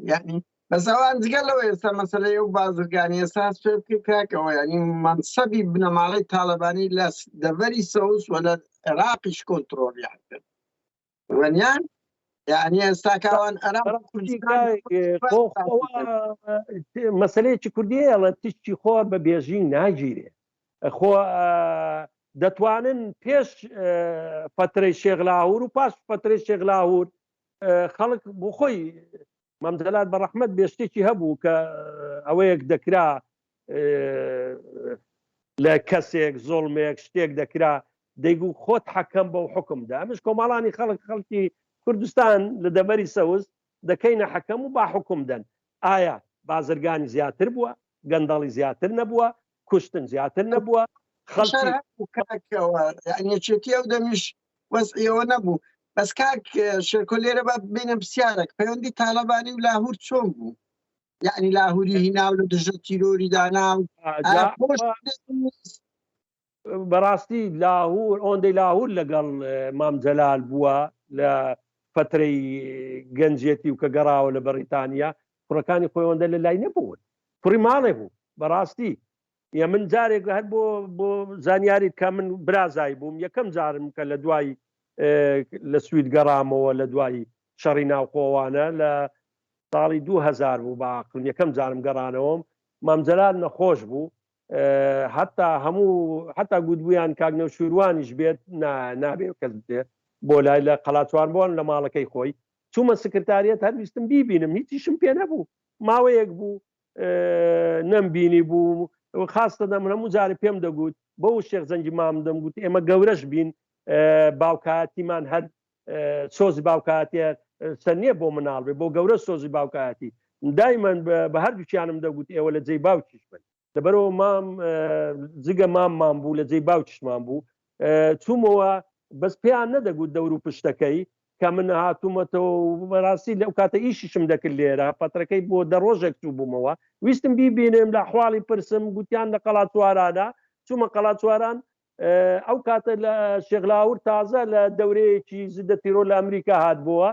[SPEAKER 1] یعنی بەسەوان جگەلەوە ئێستا مەسەلەی و بازرگانی ئێساس پێ بکە کاکەوە ینی مەنسەبی بنەماڵەی تاالبانی لە دەڤەری سەوز و لە عێراقیش کۆنتڕۆلیان کرد وەنیان یعنی ئێستاکەوان
[SPEAKER 2] مەسلەیەکی کوردیە لە تشتی خۆر بە بێژین ناگیرێ خۆ دەتوانن پێش فترەی شێخ لاهور و پاش فترەی شێخ لاهور خەڵک بۆ خۆی مام جەلال بە ڕەحمەت بێشتێکی هەبوو کە ئەوەیەک دەکرا لە کەسێک زۆڵمێک شتێک دەکرا دەیگو خۆت حەکەم بەو حکمدا ئەمش کۆماڵانی خەڵکی کوردستان لە دەبەری سەوز دەکەینە حەکەم و با حکم دەن ئایا بازرگانی زیاتر بووە گەندەڵی زیاتر نەبووە کوشتن زیاتر نەبووە
[SPEAKER 1] خەڵکیەکێتی ئەو دەمیش وەزئیەوە نەبوو بەس کاک شێرکۆ لێرە بە بینە پرسیارێک پەیوەندی تاالبانی و لاهور چۆن بوو یعنی لاهوری هیناو لە دژە تیرۆری دانا
[SPEAKER 2] بەڕاستی لاهور ئەوەندەی لاهور لەگەڵ مام جەلال بووە لە فترەی گەنجێتی و کە گەڕاوە لە بەریتانیا کوڕەکانی خۆیەوەندە لە لای نەبوون کوڕی ماڵێ بوو بەڕاستی یا من جارێک هەر بۆ زانیاریت کە من برازایی بووم یەکەم جارم کە لە دوای لە سوید گەڕامەوە لە دوای شەڕی ناوخۆوانە لە ساڵی 2000 بوو باقن یەکەم جارم گەڕانەوەم مام جەلال نەخۆش بوو حتا گوتبوویان کاگنەو شوروانیش بێت نابێ کەس بێ بۆ لای لە قەڵاتوان بوون لە ماڵەکەی خۆی چوومە سکرتاریەت هەرویستم بیبینم هیچیشم پێ نەبوو ماوەیەک بوو نەمبینی بوو خاستە دەم هەموو جارێ پێم دەگوت بەو شێخ زەنگی مام دەمگوت ئێمە گەورەش بین باوکاتیمان هەر سۆزی باوکاتیە سەرنیە بۆ مناڵ بێ بۆ گەورە سۆزی باوکاتی دایمەن بە هەردووچیانم دەگوت ئێوە لە جێی باوکیش بن لەبەرەوە مام جگە مام بوو لە جێی باوکیشمان بوو چوومەوە بەس پێیان نەدەگوت دەور و پشتەکەی کە من هاتوومەتەوە بەڕاستی لەو کاتە ئیشیشم دەکرد لێرە پەترەکەی بۆ دەڕۆژێک چوو بوومەوە ویستم بیبینم لە حواڵی پرسم گوتیان لە قەڵاتوارانە چوومە قەڵاتواران ئەو کاتە لە شێخ لاهور تازە لە دەورەیەکی زدە تیرۆ لە ئەمریکا هات بووە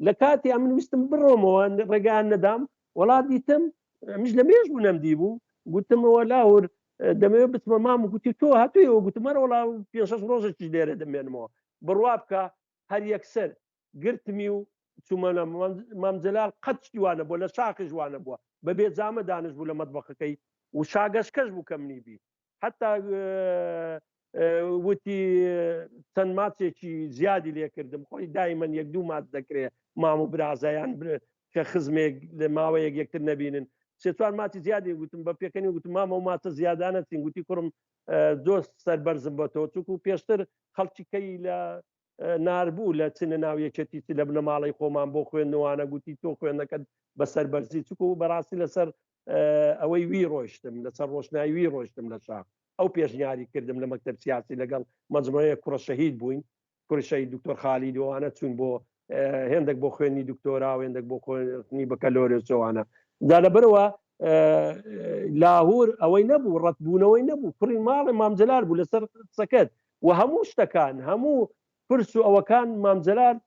[SPEAKER 2] لە کاتی من ویستم بڕۆمەوە ڕێگەیان نەدام وڵات دیتم مش لە مێژ بوو نەمدی بوو گوتمەوە لاهور دەمەوێت بچمە مام گوتی تۆ هاتوویەوە گوتمەرە وڵا 5-6 ڕۆژێکی لێرە دەمێنمەوە بڕوا بکە هەر یەکسەر گرتمی و چوومەە مام جەلال قەت شتیوانە بووە لە شاقی جوانە بووە بە بێجامە دانش بوو لە مەتبەخەکەی و شاگەشکەش بوو کە منی بی حتا وتی چەند ماچێکی زیادی لێکردم خۆی دایمەن 1-2 مات دەکرێت مام و برازایان کە خزمێک لە ماوەیەک یەکتر نەبینن سێ چوار ماچی زیادی گوتم بە پێکەنی وتم مامە و ماچە زیادانە چین گوتی کوڕم زۆر سەربەرزم بە تۆ چووک و پێشتر خەڵکیکەی لە ناربوو لە چنە ناو یەکێتی لە بنەماڵی خۆمان بۆ خوێندنەوەوانە گوتی تۆ خوێندەکەت بە سەربەرزی چووک و بەڕاستی لەسەر ئەوەی وی ڕۆیشتم لەسەر ڕۆشنایی وی ڕۆیشتم لە شاخ ئەو پێشنیاری کردم لە مەکتەب سیاسی لەگەڵ مەجموعەیە کوڕە شەهید بووین کوڕی شەهید دکتۆر خالیدی ئەوانە چوون بۆ هێندێک بۆ خوێنی دکتۆرا و هێندێک بۆ خوێنی بەکەلۆرێسەوانە دا لەبەرەوە لاهور ئەوەی نەبوو ڕەتبوونەوەی نەبوو کوڕی ماڵی مامجلال بوو لەسەر سەکەت و هەموو شتەکان هەموو پرس و ئەوەکان مامجلال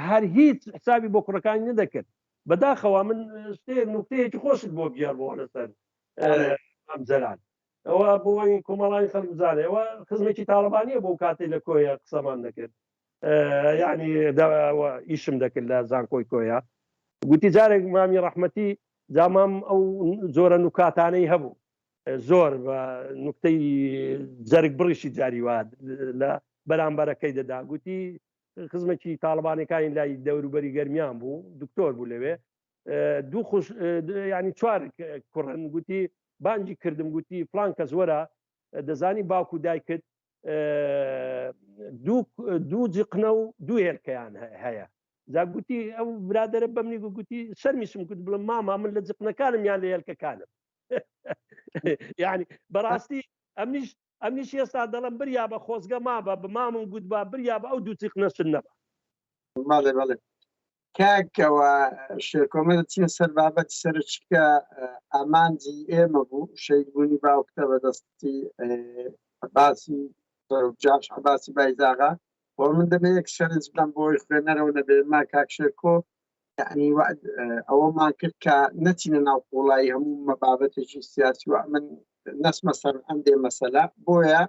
[SPEAKER 2] هەر هیچ حسابی بۆ کوڕەکانی نەدەکرد بەداخەوە من شتێک نوکتەیەکی خۆشت بۆ بگێڕ بۆ لەسەر مامجلال ئەوە بۆی کۆمەڵانی خەڵک بزانێ ئەوە خزمێکی تاڵبانیە بۆ کاتێک لە کۆیە قسەمان دەکرد یعنی ئیشم دەکرد لە زانکۆی کۆیە گوتی جارێک مامی ڕەحمەتی جامام ئەو زۆرە نوکاتانەی هەبوو زۆر بە نوکتەی جەرگ بڕیشی جاریوات لە بەرامبەرەکەی دەدا گوتی خزمێکی تاڵبانەکانی لای دەوروبەری گەرمیان بوو دکتۆر بوو لەوێ دوو خوش ینی چوار کوڕن گوتی بانجی کردم گوتی فلان کەس وەرە دەزانی باوکو دایکت دوو جقنە و دوو هێلکەیان هەیە جا گوتی ئەو برادرە بەمنی گوتی شەرمیشم گوت بڵم ماما من لە جقنەکانم یان لە هێلکەکانم یعنی بەڕاستی ئەمنیش ئێستا دەڵم بریا بە خۆزگە مابە بە مامم گوت با بریا بە ئەو دوو جقنەشن نەبە
[SPEAKER 1] بەڵێ بەڵێ کاکەوە شێرکۆمەدە چین سەر بابەتی سەرچکە ئامانجی ئێمە بوو شەیدبوونی باوکتە بەدەستی عەباسی جاش عەباسی بایزاغا بۆ من دەبێ یەک شەرز بدەم بۆی خوێنەرەوە نەبێ ما کاک شێرکۆ یعنی ئەوەمان کرد کە نەچینە ناو قوڵایی هەموو مەبابەتێکی سیاسی و من نەسمە سەر ئەندێ مەسەلا بۆیە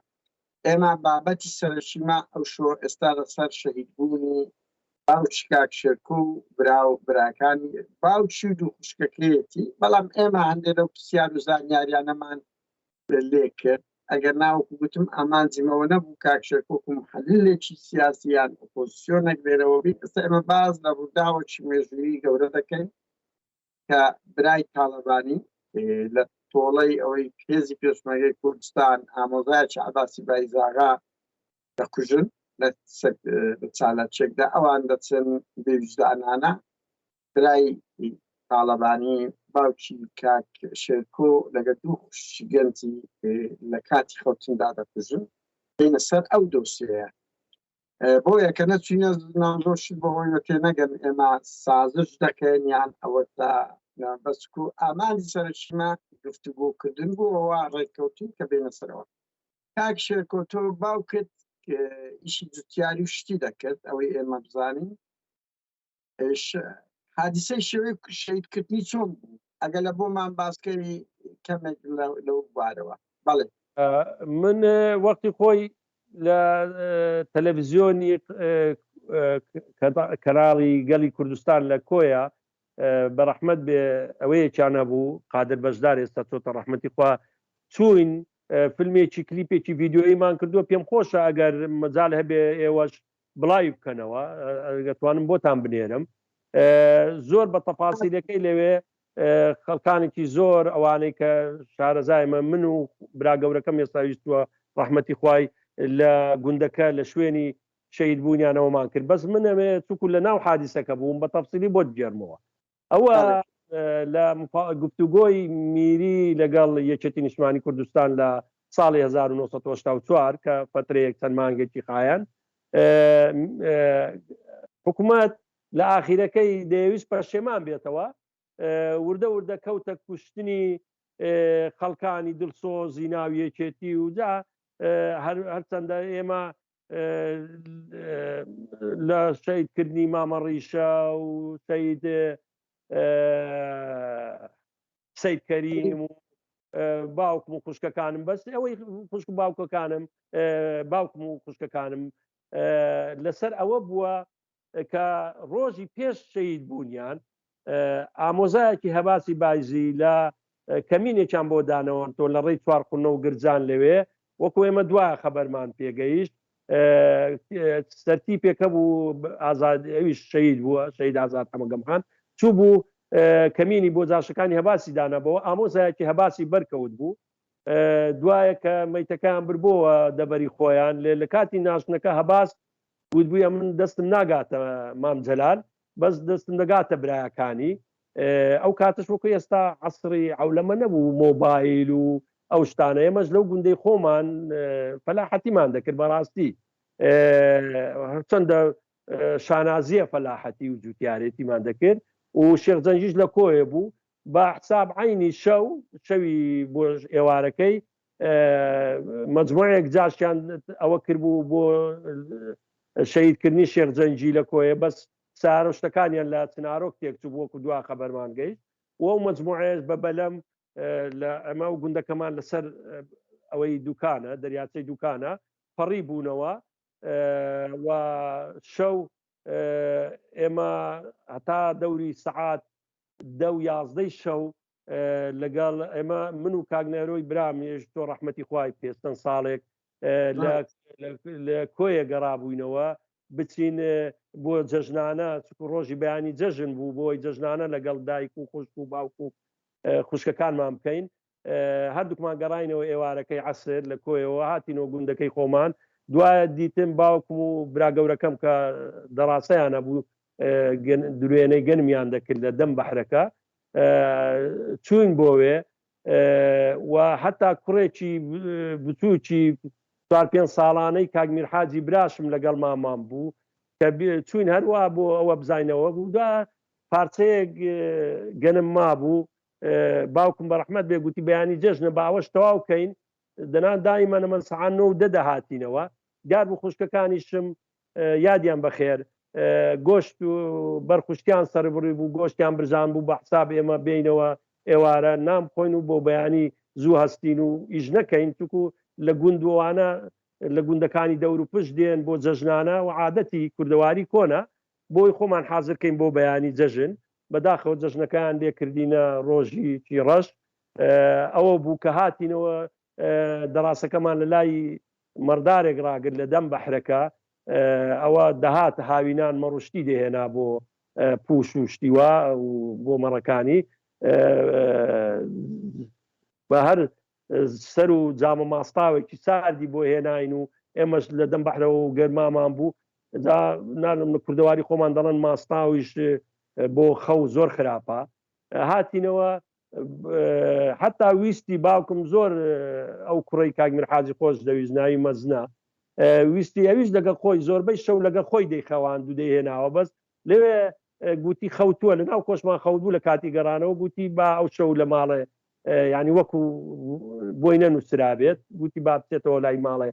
[SPEAKER 1] ئێمە بابەتی سەرچیما ئەو شۆ ئێستا لەسەر شەهیدبوونی باوکی کاک شێرکۆ و براکانی باوکی دوو خوشکەکەیەتی بەڵام ئێمە هەندێک لەو پرسیار و زانیاریانەمان لێ کرد ئەگەر ناوەکو گوتم ئامانجیمەوە نەبوو کاک شێرکۆ محەلیلێکی سیاسیان ئۆپۆزیسیۆنێک لێرەوە بی ئێستا ئێمە باز لە ڕووداوەکی مێژوویی گەورە دەکەین کە برای تاڵەبانی لە تۆڵەی ئەوەی هێزی پێشمەرگەی کوردستان ئامۆزایەکی عەباسی بایزاغا دەکوژن لە چالاکێکدا ئەوان دەچن بێویجدانانە برای تاڵەبانی باوکی کاک شێرکۆ لەگەڵ دوو خوشکی گەنجی لە کاتی خەوتندا دەکوژن بینە سەر ئەو دۆسیەیە بۆیە کە نەچینە نامدۆشت بەهۆی تێنەگەن ئێمە سازش دەکەین یان ئەوە تا بەسکو ئامانی سەرچیمە گفتوگۆکردن بوو ئەوە ڕێککەوتین کە بینە سەرەوە کاک شێرکۆ تۆ باوکت ئیشی جوتیاری و شتی دەکرد ئەوەی ئێمە بزانین حادیسەی شێوەی شەیدکردنی چۆن بوو ئەگە لە بۆمان باسکەری کەمێک لەو بوارەوە بەڵێ
[SPEAKER 2] من وەختی خۆی لە تەلەڤیزیۆنی کەناڵی گەلی کوردستان لە کۆیە بەڕەحمەت بێ ئەوەیەکیان هەبوو قادر بەشدار ئێستا چۆتە ڕەحمەتی خوا چوین فیلمێکی کلیپێکی ڤیدیۆیمان کردووە پێم خۆشە ئەگەر مەجال هەبێ ئێوەش بڵاوی بکەنەوە ئەگەتوانم بۆتان بنێرم زۆر بە تەفاسیلەکەی لەوێ خەڵکانێکی زۆر ئەوانەی کە شارەزایمە من و براگەورەکەم ئێستا ویستووە ڕەحمەتی خوای لە گوندەکە لە شوێنی شەهید بوونیانەوەمان کرد بەس منەوێ چووکو لە ناو حادیسەکە بووم بە تەفسیلی بۆ گێرمەوە ئەوە لە گفتوگۆی میری لەگەڵ یەکێتی نیشتمانی کوردستان لە ساڵی 1984 کە فترەیەک چەند مانگێکی خایەن حکوومەت لە ئاخیرەکەی دەیویست پەشێمان بێتەوە وردە وردە کەوتە کوشتنی خەڵکانی دڵسۆزی ناو یەکێتی و جا هەرچەندە ئێمە لە شەیدکردنی مامە ڕیشە و سەید کەریم و باوکم و خوشکەکانم بەس ئەوەی خوشک و باوکەکانم باوکم و خوشکەکانم لەسەر ئەوە بووە کە ڕۆژی پێش شەید بوونیان ئامۆزایەکی هەباسی بایزی لە کەمینێکیان بۆ دانەوە تۆ لە ڕێی چوارخونە و گرجان لەوێ وەکو ئێمە دوایە خەبەرمان پێگەیشت سەرتی پێکە بوو ئازاد ئەویش شەید بووە شەید ئازاد هەمەگەمخان چوو بوو کەمینی بۆ جاشەکانی هەباسی دانەبەوە ئامۆزایەکی هەباسی بەرکەوت بوو دوایە کە مەیتەکان بردبووە دەبەری خۆیان لە کاتی ناشنەکە هەباس گوتبوویە من دەستم ناگاتە مام جەلال بەس دەستم دەگاتە برایەکانی ئەو کاتش وەکو ئێستا عەسری عەولەمە نەبوو مۆبایل و ئەو شتانە ئێمەش لەو گوندەی خۆمان فەلاحەتیمان دەکرد بەڕاستی چەندە شانازیە فەلاحەتی و جوتیارێتیمان دەکرد و شێخ جەنگیش لە کۆیە بوو بە حساب عینی شەوی بۆ ئێوارەکەی مەجموعەیەک جاشیان ئەوە کردبوو بۆ شەهیدکردنی شێخ جەنگی لە کۆیە بەس سارە شتەکانیان لە چنارۆک تێکچوو بۆکو دوا خەبەرمان گەیشت و ئەو مەجموعەیەش بە بەلەم لە ئەمە و گوندەکەمان لەسەر ئەوەی دوکانە دەریاچەی دوکانە پەڕی بوونەوە و شەو ئێمە هەتا دەوری سەعات 10-11 شەو لەگەڵ ئێمە من و کاگنەرۆی برامێش تۆ ڕەحمەتی خوای پێستن ساڵێک لە کۆیە گەڕابووینەوە بچین بۆ جەژنانە ڕۆژی بەیانی جەژن بوو بۆی جەژنانە لەگەڵ دایک و خوشک و باوک و خوشکەکانمان بکەین هەردووکمان گەڕاینەوە ئێوارەکەی عەسر لە کۆیەوە هاتینەوە گوندەکەی خۆمان دوایە دیتم باوکم و براگەورەکەم کە دەڕاستەیانە بوو درێنەی گەنمیان دەکرد لە دەم بەحرەکە چوین بۆوێ و حتا کوڕێکی بچووکی 4-5 ساڵانەی کاگمیر حاجی براشم لەگەڵ مامان بوو کە چوین هەروە بۆ ئەوە بزانینەوە بوودا پارچەیەک گەنم مابوو باوکم بە ڕەحمەت بێ گوتی بەیانی جەژنە باوەش تەواو بکەین دەنا دایمەنە من سەعات 9 دەهاتینەوە دیار بوو خوشکەکانیشم یادیان بەخێر گۆشت و بەرخوشتیان سەربڕی بوو گۆشتیان برژان بوو بە حساب ئێمە بینەوە ئێوارە نام خۆین و بۆ بەیانی زوو هەستین و ئیش نەکەین چکو لە گوندوانە لە گوندەکانی دەور و پشت دێن بۆ جەژنانە و عادەتی کوردەواری کۆنا بۆی خۆمان حازرکەین بۆ بەیانی جەژن بەداخەوە جەژنەکان لێکردینە ڕۆژی ڕەش ئەوە بوو کە هاتینەوە دەڕاستەکەمان لە لای مەردارێک ڕاگرت لە دەم بەحرەکە ئەوە دەهات هاوینان مەڕوشتی دەهێنا بۆ پوش و شتیوە و بۆ مەڕەکانی بە هەر سەر و جامە ماستاوێکی ساردی بۆ هێناین و ئێمەش لە دەم بەحرەوە و گەرمامان بوو نانم لە کوردەواری خۆمان دەڵێن ماستاویش بۆ خەو زۆر خراپە هاتینەوە حتا ویستی باوکم زۆر ئەو کوڕی کاگمیر حاجی خۆش دەویست ناوی مەزنە ویستی ئەویش لەگە خۆی زۆربەی شەو لەگە خۆی دەیخەواند و دەیهێناوە بەس لەوێ گوتی خەوتووە لەناو خۆشمان خەوت بوو لە کاتی گەڕانەوە گوتی با ئەو شەو لە ماڵێ ینی وەکو بۆی نەنووسرابێت گوتی با بچێتەوە لای ماڵێ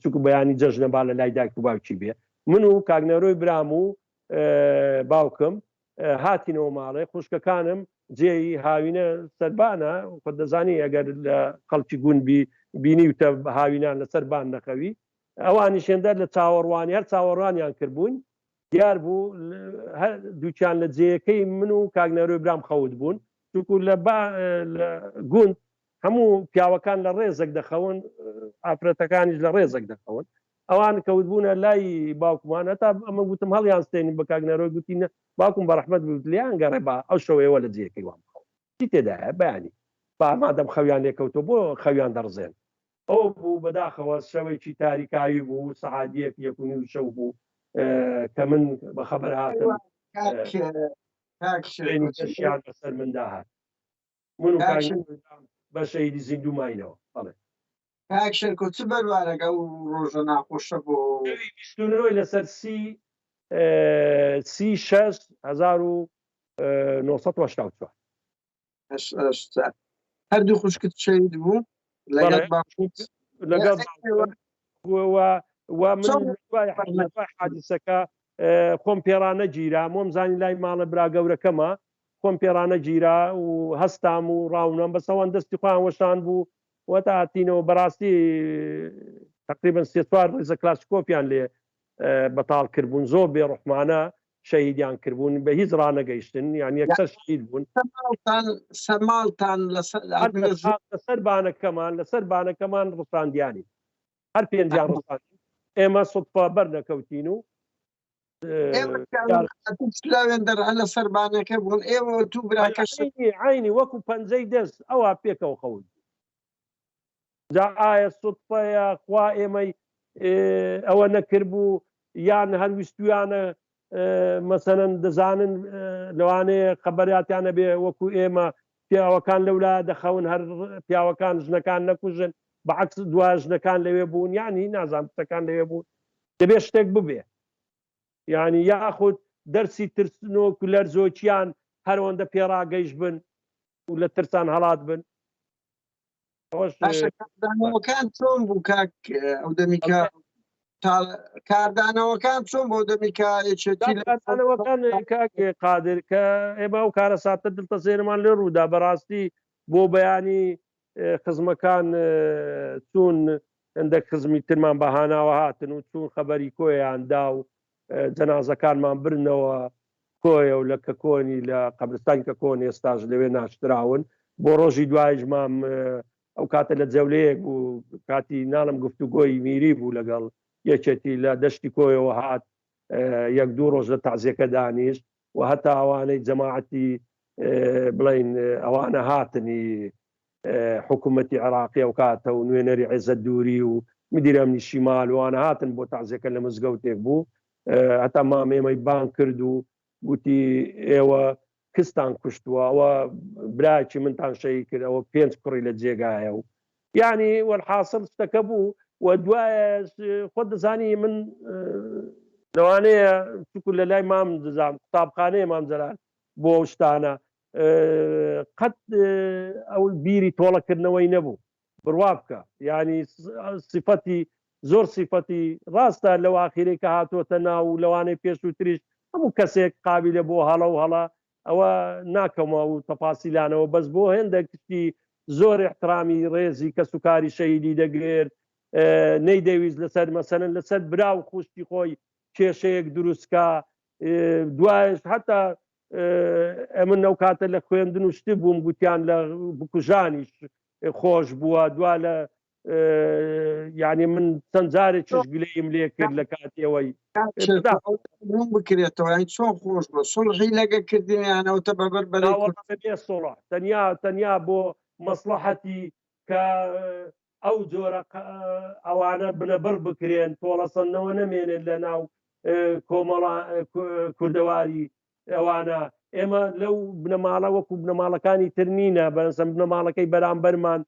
[SPEAKER 2] چکو بەیانی جەژنە با لە لای دایک و باوکی بێ من و کاگنەرۆی برام و باوکم هاتینەوە ماڵێ خوشکەکانم جێی هاوینە سەربانە خۆ دەزانی ئەگەر لە خەڵکی گوون بینیوتە هاوینان لە سەربان نەخەوی ئەوانی شێندەر لە چاوەڕوانی هەر چاوەڕوانیان کردبوون دیار بوو دووچیان لە جێیەکەی من و کاگنەرۆی برام خەوت بوون چونکو لە گوند هەموو پیاوەکان لە ڕێزێک دەخەون ئافرەتەکانیش لە ڕێزێک دەخەون ئەوان کەوت بوونە لای باوکمان هەتا ئەمە گوتم هەڵیان ستێنین بە کاگنەرۆی گوتی باوکم بە ڕەحمەت بوت لیان گەڕێ با ئەو شەوەیەوە لە جێیەکەی وام خەوت چی تێدایە بەیانی مادەم خەویان لێکەوتەوە بۆ خەویان دەڕزێن ئەو بوو بەداخەوە شەوێکی تاریکاوی بوو سەعات 1 شەو بوو کە من بە خەبەر هاتم شیان بەسەر مندا هات من و بە شەیدی زیندوماینەوە بەڵێ
[SPEAKER 1] کاکشێرکۆ چ بەروارەکە و ڕۆژە ناخۆشە بۆ
[SPEAKER 2] بیستونەوەی لەسەر 1984
[SPEAKER 1] هەردوو خوشکت شەید بوو
[SPEAKER 2] لەگەڵ من حادیسەکە خۆم پێڕانە گیرا مۆم زانی لای ماڵە برا گەورەکەمە خۆم پێڕانە گیرا و هەستام و ڕاونم بەسەوەن دەستی خۆیان وەشان بوو وەتا هاتینەوە بەڕاستی تقریبا 3-4 ڕێزە کلاسیکۆپیان لێ بەتاڵ کردبوون زۆر بێڕوحمانە شەهیدیان کردبوون بە هیچ ڕانەگەیشتن یان یەکسەر شەهید بوون
[SPEAKER 1] سەماڵتان
[SPEAKER 2] لەسەر بانەکەمان ڕستاندیانی هەر پێنجیان ڕستاندی ئێمە سوتفا بەر نەکەوتین و
[SPEAKER 1] ئێوەلاوێن دەرە لە سەربانەکە بوون ئێوە تو براکەش
[SPEAKER 2] عینی وەکو پەنجەی دەست ئەوە پێکەوە خەوت جا ئایا سوتفەیە خوا ئێمەی ئەوە نەکردبوو یان هەرویستویانە مەسەرەن دەزانن لەوانەیە خەبەریاتیانە بێ وەکو ئێمە پیاوەکان لەولا دەخەون هەر پیاوەکان ژنەکان نەکوژن بەعکس دوا ژنەکان لەوێ بوون یانی نازان شتەکان لەوێ بوون دەبێت شتێک ببێ یعنی یاخود دەرسی ترسنۆک و لەرزۆکیان هەرەوەندە پێڕاگەیش بن و لە ترسان هەڵات بن
[SPEAKER 1] کاردانەوەکان چۆن بوو کاک ئەو دەمیکە کاردانەوەکان چۆن بۆ
[SPEAKER 2] دەمیکەوەکان قادر کە ئێمە ئەو کارە ساتە دڵتەسێنمان لێ ڕوودا بەڕاستی بۆ بەیانی خزمەکان چوون هەندێک خزمی ترمان بەهاناوە هاتن و چوون خەبەری کۆیاندا و جەنازەکانمان برنەوە کۆیە و لە کەکۆنی لە قەبرستان کەکۆن ئێستاش لەوێ ناشتراون بۆ ڕۆژی دوایژمام ئەو کاتە لە جەولەیەک و کاتی ناڵم گفتوگۆی میری بوو لەگەڵ یەکێتی لە دەشتی کۆیەوە هات یەک دوو ڕۆژ لە تازیەکە دانیشت و هەتا ئەوانەی جەماعەتی بڵین ئەوانە هاتنی حکوومەتی عێراقی ئەو کاتە و نوێنەری عێزەت دووری و مدیرە ئەمنی شیمال وانە هاتن بۆ تازیەکە لە مزگەوتێک بوو هەتا مامێمەی بان کرد و گوتی ئێوە کستان کوشتووە ئەوە براکی منتان شەی کرد ئەوە 5 کوڕی لە جێگایە و یعنی وەرحاصل شتەکە بوو و دوایە خۆت دەزانی من لەوانەیە چکو لە لای مام دەزانم قوتابخانەیە مام جەلال بۆ ئەو شتانە قەت ئەو بیری تۆڵەکردنەوەی نەبوو بڕوا بکە ینی سیفەتی زۆر سیفەتی ڕاستە لەو ئاخیرەی کە هاتوۆتە ناو لەوانەی پێش و تریش هەموو کەسێک قابلە بۆ هەڵە و هەڵە ئەوە ناکەمەوە و تەپاسیلانەوە بەس بۆ هێندێک کشتی زۆر احترامی ڕێزی کە سوکاری شەیدی دەگرێت نەیدەویست لەسەر مەسەرەن لەسەر برا و خوشتی خۆی کێشەیەک دروستکە دوایش هەتا ئەمن ئەو کاتە لە خوێندن و شتی بووم گوتیان لە بکوژانیش خۆش بووە دوا لە یعنی من چەند جارێکیش گلەیم لێ کرد لە کاتیەوەی
[SPEAKER 1] بکرێتەوە چۆن خۆش بۆ سڵحی لەگە کردنیانەوەتە بەبەر
[SPEAKER 2] بەێ سۆڵ تەنیا بۆ مەسلحەتی کە ئەو جۆرە ئەوانە بنەبەر بکرێن تۆڵەسەندنەوە نەمێنێت لە ناو کۆمەڵ کوردەواری ئەوانە ئێمە لەو بنەماڵە وەکو بنەماڵەکانی ترنینە بەسم بنەماڵەکەی بەرامبەرمان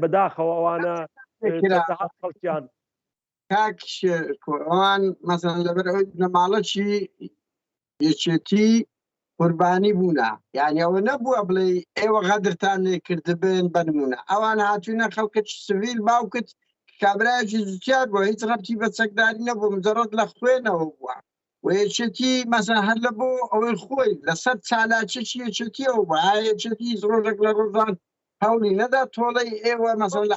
[SPEAKER 2] بەداخەوە ئەوانە خەڵکیان
[SPEAKER 1] کاکشێوان مەسەن لەبەر ئەوی بنەماڵەکی یەکێتی قوربانی بوونە یعنی ئەوە نەبووە بڵێ ئێوە غەدرتان لێ کردبن بنمونە ئەوان هاتوونە خەڵکت سڤیل باوکت کابراایکی زوتیار بووە هیچ ڕەتی بە چەکداری نەبوو مجەڕەت لە خوێنەوە بووە و یەکێتی مەسەن هەر لە بۆ ئەوەی خۆی لەسەر چالاکێکی یەکێتیەوە بووە یەکێتی ڕۆژێک لە ڕۆژان هەولی نەدا تۆڵەی ئێوە مەسەن لە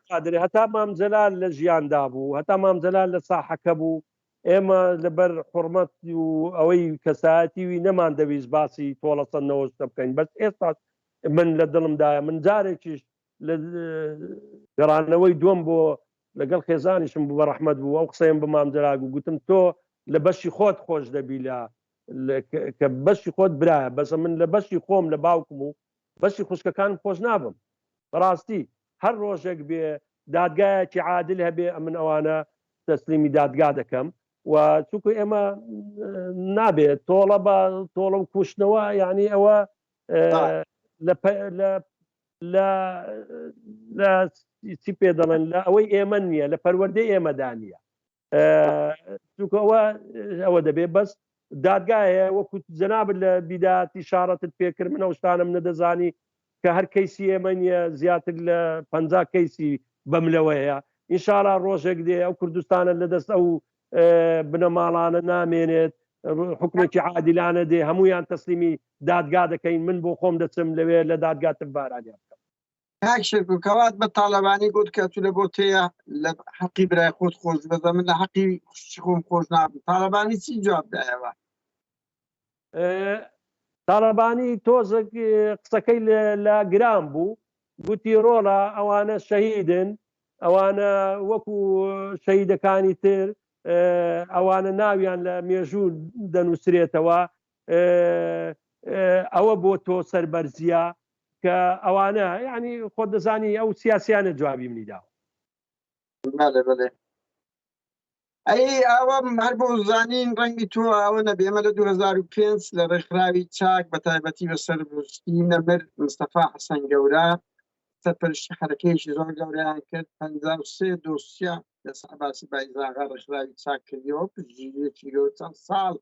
[SPEAKER 2] قادری هەتا مام جەلال لە ژیاندا بوو هەتا مام جەلال لە ساحەکە بوو ئێمە لەبەر حورمەت و ئەوەی کەسایەتیوی نەمان دەویست باسی تۆڵەسەندنەوە شتە بکەین بەس ئێستا من لە دڵمدایە من جارێکیش لە گەڕانەوەی دووەم بۆ لەگەڵ خێزانیشم بوو بە ڕەحمەت بوو ئەو قسەیم بە مام جەلال و گوتم تۆ لە بەشی خۆت خۆش دەبی لە کە بەشی خۆت برایە بەسە من لە بەشی خۆم لە باوکم و بەشی خوشکەکان خۆش نابم بەڕاستی هەر ڕۆژێک بێ دادگایەکی عادل هەبێ من ئەوانە تەسلیمی دادگا دەکەم و چونکو ئێمە نابێت تۆڵە بە تۆڵە و کوشتنەوە یعنی ئەوە لە چی پێ دەڵێن لە ئەوەی ئێمە نییە لە پەروەردەی ئێمەدا نیە چونکە ئەوە دەبێت بەس دادگایە وەکو جەنابەت لە بیداتی شارەتت پێکرد من ئەو شتانم نەدەزانی کە هەر کەیسی ئێمە نیە زیاتر لە 50 کەیسی بەملەوەیە ئینشاڵا ڕۆژێک دێ ئەو کوردستانە لەدەست ئەو بنەماڵانە نامێنێت حکومێکی عادلانە دێ هەمویان تەسلیمی دادگا دەکەین من بۆ خۆم دەچم لەوێ لە دادگاتم بارانیا بکەم
[SPEAKER 1] کاکشێکوکەوات بە تاالبانی گوت کە تو لە بۆ تەیە لە حەقی برای خۆت خۆش بەدە من لە حەقی خۆم خۆش نابم تاالبانی چی جوابدایەوە
[SPEAKER 2] تاالبانی تۆزێک قسەکەی لە گران بوو گوتی ڕۆڵە ئەوانە شەهیدن ئەوانە وەکو شەهیدەکانی تر ئەوانە ناویان لە مێژوو دەنووسرێتەوە ئەوە بۆ تۆ سەربەرزیە کە ئەوانە ینی خۆ دەزانی ئەو سیاسیانە جوابی منیداوە.
[SPEAKER 1] ئەی ئەوە هەر بۆ زانین ڕەنگی تۆ ئەوە نەبێمە لە 2005 لە ڕێکخراوی چاک بە تایبەتی بەسەر نەمر مستەفا حەسەن گەورە سەرپەرشتی حرەکەیەکی زۆر گەورەیان کرد 53 دۆسیە لەسەر باسی بایزاغا ڕێکخراوی چاک کردیەوە پشتگیریەکی گەورە چەند ساڵ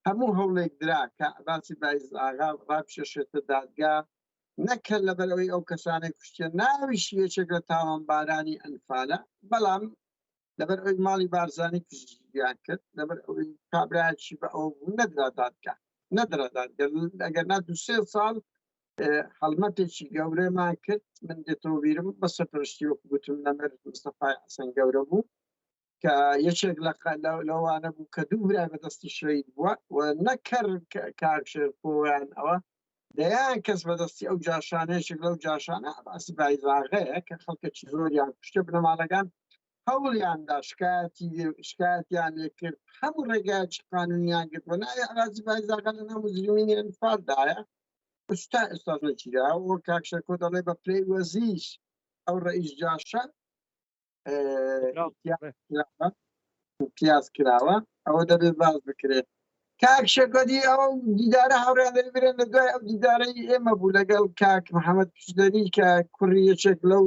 [SPEAKER 1] هەموو هەوڵێک درا کە باسی بایزاغا ڕابشێشێتە دادگا نەکرد لەبەرەوەی ئەو کەسانەی کوشتە ناویشی یەکێک لە تاوانبارانی ئەنفالە بەڵام لەبەر ئەوی ماڵی بارزانی پشتگیریان کرد لەبەر ئەوەی کابراایکی بە ئەو نەدرا دادگا ئەگەر نا 2-3 ساڵ هەڵمەتێکی گەورەمان کرد من دێتەوە بیرم بە سەرپەرشتی وەکو گوتم نەمەر مستەفای حەسەن گەورە بوو کە یەکێک لەوانە بوو کە دوو برای بەدەستی شەید بووە و نەکرد کارشێرپۆیان ئەوە دەیان کەس بەدەستی ئەو جاشانەیەشێک لەو جاشانە باسی بایزاغەیە کە خەڵکێکی زۆریان کوشتە بنەماڵەکان هەوڵیاندا شکایەتیان لێ کرد هەموو ڕێگایکی قانونیان گرتووە ناوی ئەراجی بایزاغا لە ناو مجرمینی ئەنفالدایە ئێستاش نەچیرا وە کاکشەکۆ دەڵێ بە پلەی وەزیش ئەو ڕئیس جاشە پیاز کراوە ئەوە دەبێت باز بکرێت کاک شەکۆدی ئەو دیدارە هاوڕیان دەبێن لە دوای ئەو دیدارەی ئێمە بوو لەگەڵ کاک محەممەد پشدەری کە کوڕی یەکێک لەو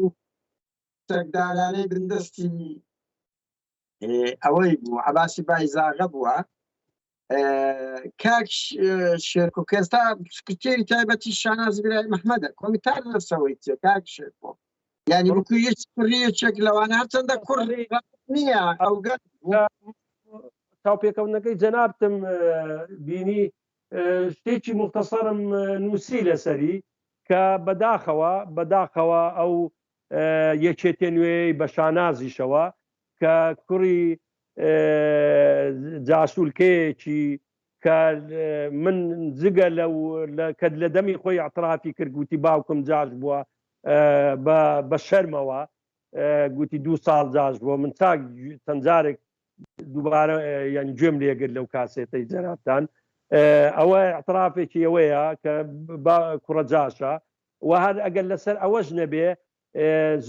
[SPEAKER 1] سەگدارانەی بندستی ئەوەی بوو عباسی بایزاغە بووە کاک شێرکۆ کەستا سکرتێری تایبەتی شاناز برای محمەدە کۆمیتار لەسەوەی چێ کاک شێرکۆ یعنی بکو یەک کوڕی یەکێک لەوانە هەرچەندە کوڕی نییە ئەو
[SPEAKER 2] تاوپێکەوتنەکەی جەنابتم بینی شتێکی مختصرم نووسی لەسەری کە بەداخەوە ئەو یەکێتێ نوێی بە شانازیشەوە کە کوڕی جاسوولکەیەکی کە من جگە کە لە دەمی خۆی اعترافی کرد گوتی باوکم جاش بووە بە شەرمەوە گوتی 2 ساڵ جاش بووە من چاک چەندجارێک دووبارە یعنی گوێم لێگرت لەو کاسێتەی جەنابتان ئەوە اعترافێکی ئەوەیە کە کوڕە جاشە و هەر ئەگەر لەسەر ئەوەش نەبێ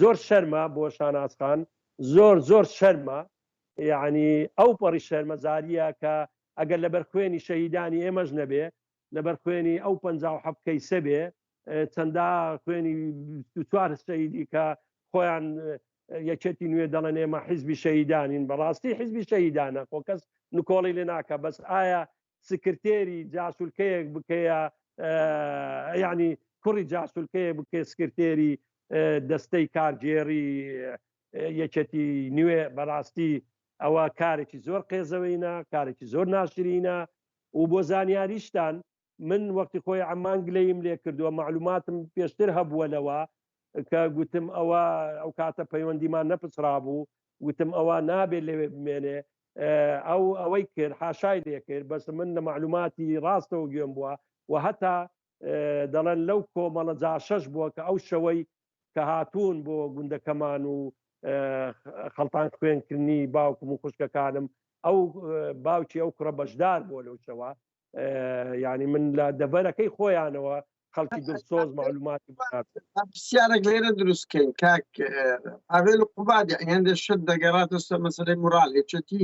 [SPEAKER 2] زۆر شەرمە بۆ شانازخان زۆر شەرمە یعنی ئەو پەڕی شەرمەزاریە کە ئەگەر لەبەر خوێنی شەهیدانی ئێمەش نەبێ لەبەر خوێنی ئەو 57 کەیسە بێ چەندا خوێنی 24 شەهیدی کە خۆیان یەکێتی نوێ دەڵێن ئێمە حیزبی شەهیدانین بەڕاستی حیزبی شەهیدانە خۆ کەس نکۆڵی لێ ناکە بەس ئایا سکرتێری جاسوولکەیەک بکەیە یعنی کوڕی جاسوولکەیە بکێ سکرتێری دەستەی کارگێڕی یەکێتی نوێ بەڕاستی ئەوە کارێکی زۆر قێزەوەینە کارێکی زۆر ناشرینە و بۆ زانیاریشتان من وەختی خۆی عەمان گلەیم لێ کردووە معلوماتم پێشتر هەبووە لەوە کە گوتم ئەو کاتە پەیوەندیمان نەپسرا بوو گوتم ئەوە نابێت لەوێ بمێنێ ئەوەی کرد حاشای لێ کرد بەس من لە معلوماتی ڕاستەوە گوێم بووە و هەتا دەڵێن لەو کۆمەڵە جاشەش بووە کە ئەو شەوەی کە هاتوون بۆ گوندەکەمان و خەڵتان خوێنکردنی باوکم و خوشکەکانم ئەو باوکی ئەو کوڕە بەشدار بۆ لەو شەوە یعنی من لە دەبەرەکەی خۆیانەوە خەڵکی دڵسۆز معلوماتی
[SPEAKER 1] پرسیارێک لێرە دروستکەین کاک ئاوێ لە قوباد ئەندە شت دەگەڕاتە سەر مەسەلەی موڕال لێچەتی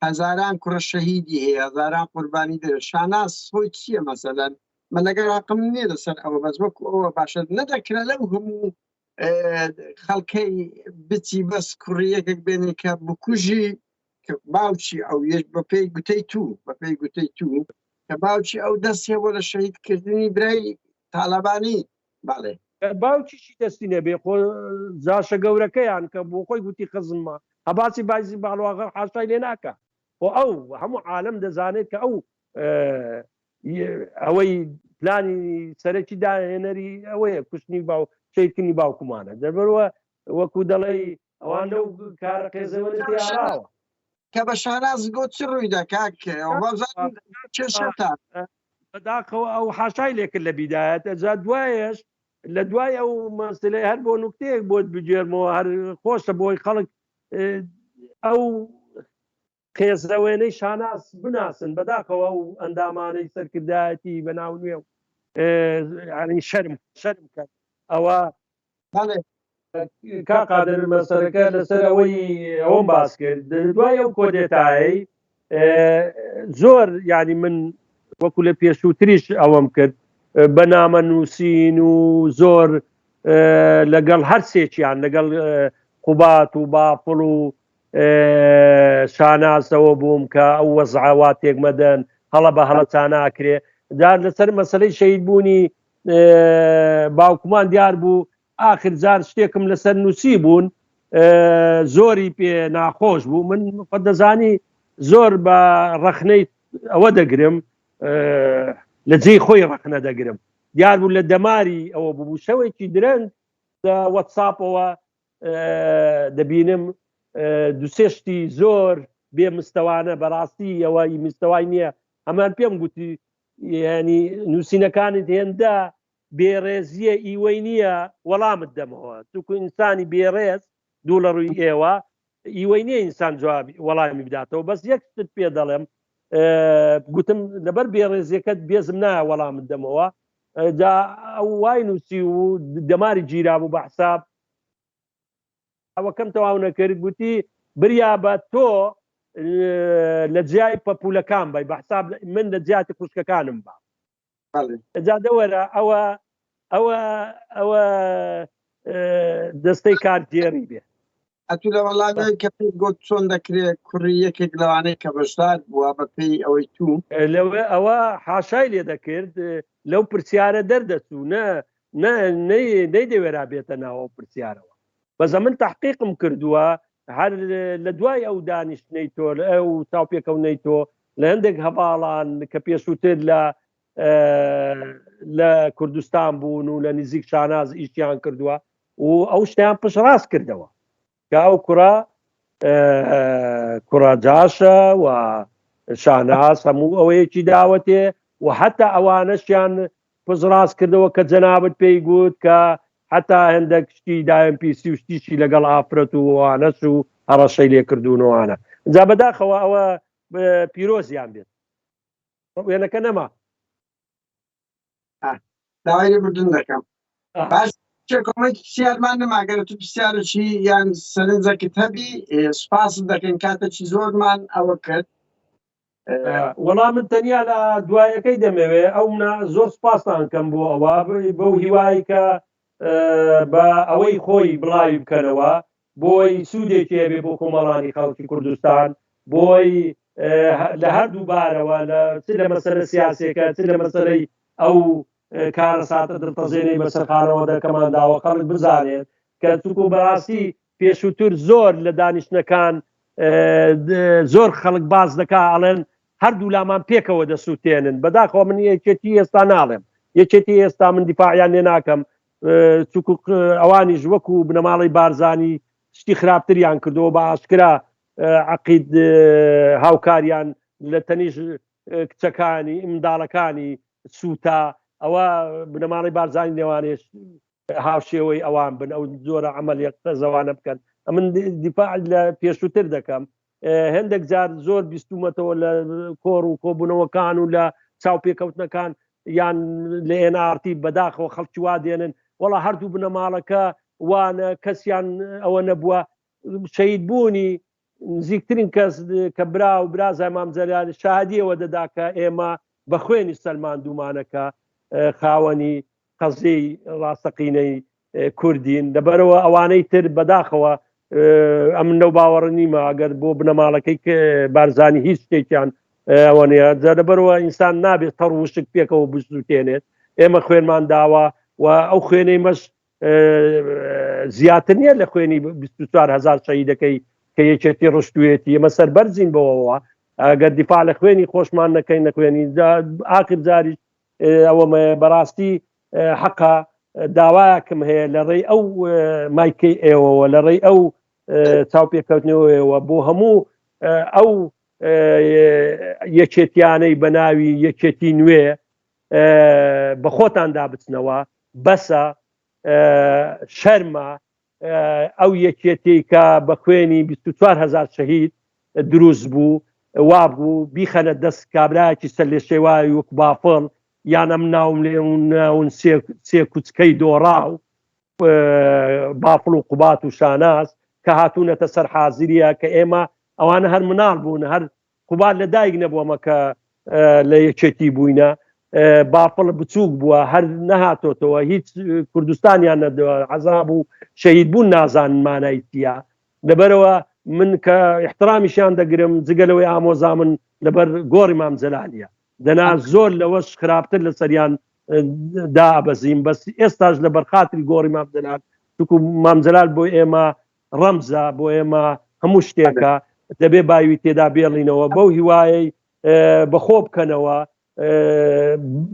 [SPEAKER 1] هەزاران کوڕە شەهیدی هەیە هەزاران قوربانی دەوێت شاناز خۆی چییە مەسەلەن من لەگەڵ عەقم نییە لەسەر ئەوە بەس وەکو ئەوە باشە نەدەکرا لەو هەموو خەڵکەی بچی بەس کوڕیەکێک بێنێ کە بکوژی باوچی ئەو یەک بە پێی گوتەی تو کە باوکی ئەو دەستێ بۆ لە شەهیدکردنی برای تاالبانی باڵێ
[SPEAKER 2] باوکیشی دەستی نەبێ خۆ زاشە گەورەکەیان کە بۆ خۆی گوتی خزممە هەباسی بازی باڵواغە حاشای لێ ناکە و ئەو هەموو عالم دەزانێت کە ئەوەی پلانی سەرەکی داهێنەری ئەوەیە کوشتنی شەیدکردنی باوکمانە دەبەرەوە وەکو دەڵێ ئەوان لەو کارە قێزەوە تیاراوە
[SPEAKER 1] کە بە شاناز گۆ چ ڕوویدا کاکێ
[SPEAKER 2] بەداخەوە ئەو حاشای لێکرد لە بیدایەت ئەجا دوایەش لە دوای ئەو مەسلەی هەر بۆ نوکتەیەک بۆت بجێرمەوە هەر خۆشە بۆی خەڵک ئەو خێزەوێنەی شاناس بناسن بەداخەوە و ئەندامانەی سەرکردایەتی بەناو نوێ و شەرم کرد ئەوە کاقادر مەسەرەکە لەسەر ئەوەی ئەوم باس کرد دوای ئەو کۆدێتایی زۆر ینی من وەکو لە پێشووتریش ئەوەم کرد بەنامە نووسین و زۆر لەگەڵ هەر سێکیان لەگەڵ قوبات و باپڵ و شاناسەوە بووم کە ئەو وەزعاوات تێکمەدەن هەڵە بە هەڵەچان ناکرێ جار لەسەر مەسلەی شەید بوونی باوکمان دیار بوو آخر جار شتێکم لەسەر نووسی بوون زۆری پێ ناخۆش بوو من دەزانی زۆر بە ڕەخنەی ئەوە دەگرم لە جێی خۆی ڕەخنە دەگرم دیار بوو لە دەماری ئەوە بوو شەوێکی درەنگ لە وەتساپەوە دەبینم دووسێشتی زۆر بێ مستەوانە بەڕاستی ئەوەی مستەوای نییە ئەمان پێم گوتی ینی نووسینەکانت هێندا بێڕێزیە ئیوەی نییە وەڵامت دەمەوە توکو ئینسانی بێڕێز دوو لە ڕووی ئێوە ئیوەی نییە ئینسان جوابی وەڵامی بداتەوە بەس یەکت پێ دەڵێم گوتم لەبەر بێڕێزیەکەت بێزم نایە وەڵامت دەمەوە جا ئەو وای نووسی و دەماری گیرا بوو بە حساب ئەوەکەم تەواو نەکرد گوتی بریا بە تۆ لە جیای پەپولەکان بای بە حساب من لە جیاتی خوشکەکانم بە جادەوەرە ئەوە دەستەی کارگێڕی بێ
[SPEAKER 1] ئەتو لە وەڵامی کە پێی گوت چۆن دەکرێت کوڕی یەکێک لەوانەی کە بەشدار بووە بە پێی ئەوەی تو
[SPEAKER 2] لەوێ ئەوە حاشای لێ دەکرد لەو پرسیارە دەردەچوو نەیدەوێرا بێتە ناوە پرسیارەوە بەزە من تحقیقم کردووە هەر لە دوای ئەو دانیشتنەی تۆ ئەو چاوپێکەونەی تۆ لە هەندێک هەواڵان کە پێشووتر لە کوردستان بوون و لە نزیک شاناز ئیشتیان کردووە و ئەو شتیان پشڕاست کردەوە کە ئەو کوڕە جاشە و شاناز هەموو ئەوەیەکی داوەتێ و حتا ئەوانەشیان پشڕاست کردەوە کە جەنابەت پێی گوت کە حتا هەندێک شتی داMPسی و شتیشی لەگەڵ ئافرەت و وانەش و هەڕەشەی لێکردوونەوەوانە جا بەداخەوە ئەوە پیرۆزیان بێت وێنەکە نەما
[SPEAKER 1] داوای بردن دەکەم باش کۆمەکی پرسیارمان نەماگەرە تو پرسیارێکی یان سەرنجەکەت هەبی سوپاس دەکەین کاتێکی زۆرمان ئەوە کرد
[SPEAKER 2] وەڵام من تەنیا لە دوایەکەی دەمەوێ ئەو زۆر سپاسان کەم بۆ ئەوە بەو هیوای کە بە ئەوەی خۆی بڵاوی بکەنەوە بۆی سوودێکی هەبێ بۆ کۆمەڵانی خەڵکی کوردستان بۆی لە هەردوو بارەوە لە مەسەلە سیاسێکە لە مەسەلەی ئەو کارە ساتە دڵتەزێنەی بەسەرخانەوە دەکەمان داوە خەڵک بزانێت کە توکو بەڕاستی پێشووتر زۆر لە دانیشتەکان زۆر خەڵک باز دەکا ئەڵێن هەردوو لامان پێکەوە دەسووتێنن بەداخەوە من یەکێتی ئێستا ناڵێم یەکێتی ئێستا من دیفاعیان لێ ناکەم چووکو ئەوانیش وەکو بنەماڵی بارزانی شتی خراپتریان کردەوە بە ئاشکرا عەقید هاوکاریان لە تەنیش کچەکانی منداڵەکانی سووتا ئەوە بنەماڵی بارزانی نێوانێش هاوشێوەی ئەوان بن ئەو زۆرە عەمەلیە قسەزەوانە بکەن ئەمن دیفاع لە پێشووتر دەکەم هەندێک جار زۆر بیستومەتەوە لە کۆڕ و کۆبوونەوەکان و لە چاوپێکەوتنەکان یان لە NRT بەداخەوە خەڵکی وا دێنن وەڵا هەردوو بنەماڵەکە وانە کەسیان ئەوە نەبووە شەید بوونی نزیکترین کەس کە برا و برازای مامزەلال شادیەوە دەدا کە ئێمە بە خوێنی سەلمان دوومانەکە خاوەنی قەزەی ڕاستەقینەی کوردین لەبەرەوە ئەوانەی تر بەداخەوە ئەم نەو باوەڕ نیمە ئەگەر بۆ بنەماڵەکەی بارزانی هیچ شتێکیان ئەوەنەیە لەبەرەوە ئینسان نابێت تەڕ وشک پێکەوە بسووتێنێت ئێمە خوێنمان داوە و ئەو خوێنەی مەش زیاتر نییە لە خوێنی 24,000 شەهیدەکەی کە یەکێتی ڕشتوێتی ئێمە سەربەرزین بەوەوە ئەگەر دیفاع لە خوێنی خۆشمان نەکەین نەخوێنی ئاخر جاریش ئەوە بەڕاستی حەقا داوایەکم هەیە لە ڕێی ئەو مایکەی ئێوەوە لە ڕێی ئەو چاوپێکەوتنەوەیەوە بۆ هەموو ئەو یەکێتیانەی بە ناوی یەکێتی نوێ بە خۆتان دابچنەوە بەسە شەرمە ئەو یەکێتی کە بە خوێنی 24,000 شەهید دروست بوو وابوو بیخەنە دەست کابراایکی سەر لێ شێوای وەک بافڵ یان ئەم ناوم لێ ناون سێ کوچکەی دۆڕاو بافڵ و قوبات و شاناز کە هاتوونەتە سەر حازریە کە ئێمە ئەوانە هەر مناڵ بوون هەر قوبات لە دایک نەبووەمە کە لە یەکێتی بووینە بافڵ بچووک بووە هەر نەهاتۆتەوە هیچ کوردستانیان نەدەوە عەزاب و شەهید بوون نازانن مانایتیە لەبەرەوە من کە احترامیشیان دەگرم جگەلەوەی ئامۆزا من لەبەر گۆڕی مام جەلالیە دەنا زۆر لەوەش خراپتر لە سەریان دابەزیم بەس ئێستاش لە بەرخاتری گۆڕی مام جەلال چونکو مام جەلال بۆ ئێمە ڕەمزە بۆ ئێمە هەموو شتێکە دەبێ باوی تێدا بێڵینەوە بەو هیوایەی بەخۆ بکەنەوە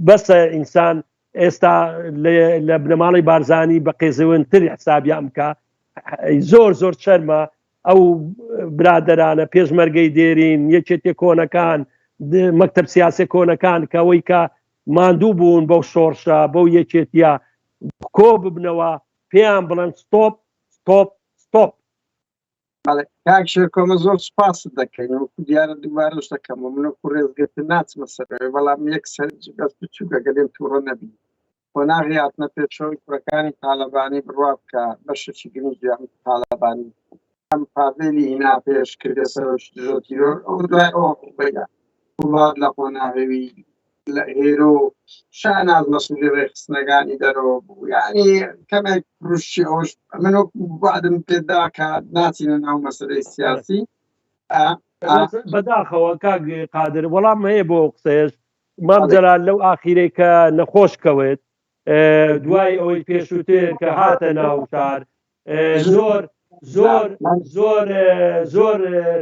[SPEAKER 2] بەسە ئینسان ئێستا لە بنەماڵی بارزانی بە قێزەوەنتر حسابیان بکە زۆر زۆر شەرمە ئەو برادەرانە پێشمەرگەی دێرین یەکێتێ کۆنەکان مەکتەب سیاسی کۆنەکان کەەوەی کە ماندوو بوون بەو شۆڕشە بەو یەکێتیە کۆ ببنەوە پێیان بڵێن ستۆپ ستۆپ ستۆپ
[SPEAKER 1] کاک شێرکۆمە زۆر سپاس دەکەین وەکو دیارە دووبارەش دەکەم و منە ڕێزگرتن ناچمە سەرەوەی بەڵام یەک سەرجگەس بچووکە گەلێن تووڕە نەبی قۆناغی هاتنە پێشەوەی کوڕەکانی تالەبانی بڕوا بکە بەشێکی گرنگیان تالەبانی ئەم پاڤێلی هینا پێش کردە سەرۆشتیرۆ ئەو دوای ئەوە خوبەیە وڵات لە قۆناغەوی لە ئێرۆ شاناز مەسئولی ڕێخستنەکانی دەرەوە بوو یعنی کەمێک ڕوشی ئەوش من وعدم پێدا کە ناچینە ناو مەسەلەی سیاسی
[SPEAKER 2] بەداخەوە کاک قادر وەڵام هەیە بۆ قسەیەش مام جەلال لەو ئاخیرەی کە نەخۆش کەوێت دوای ئەوەی پێشووتر کە هاتە ناو شار زۆر زۆر زۆر زۆر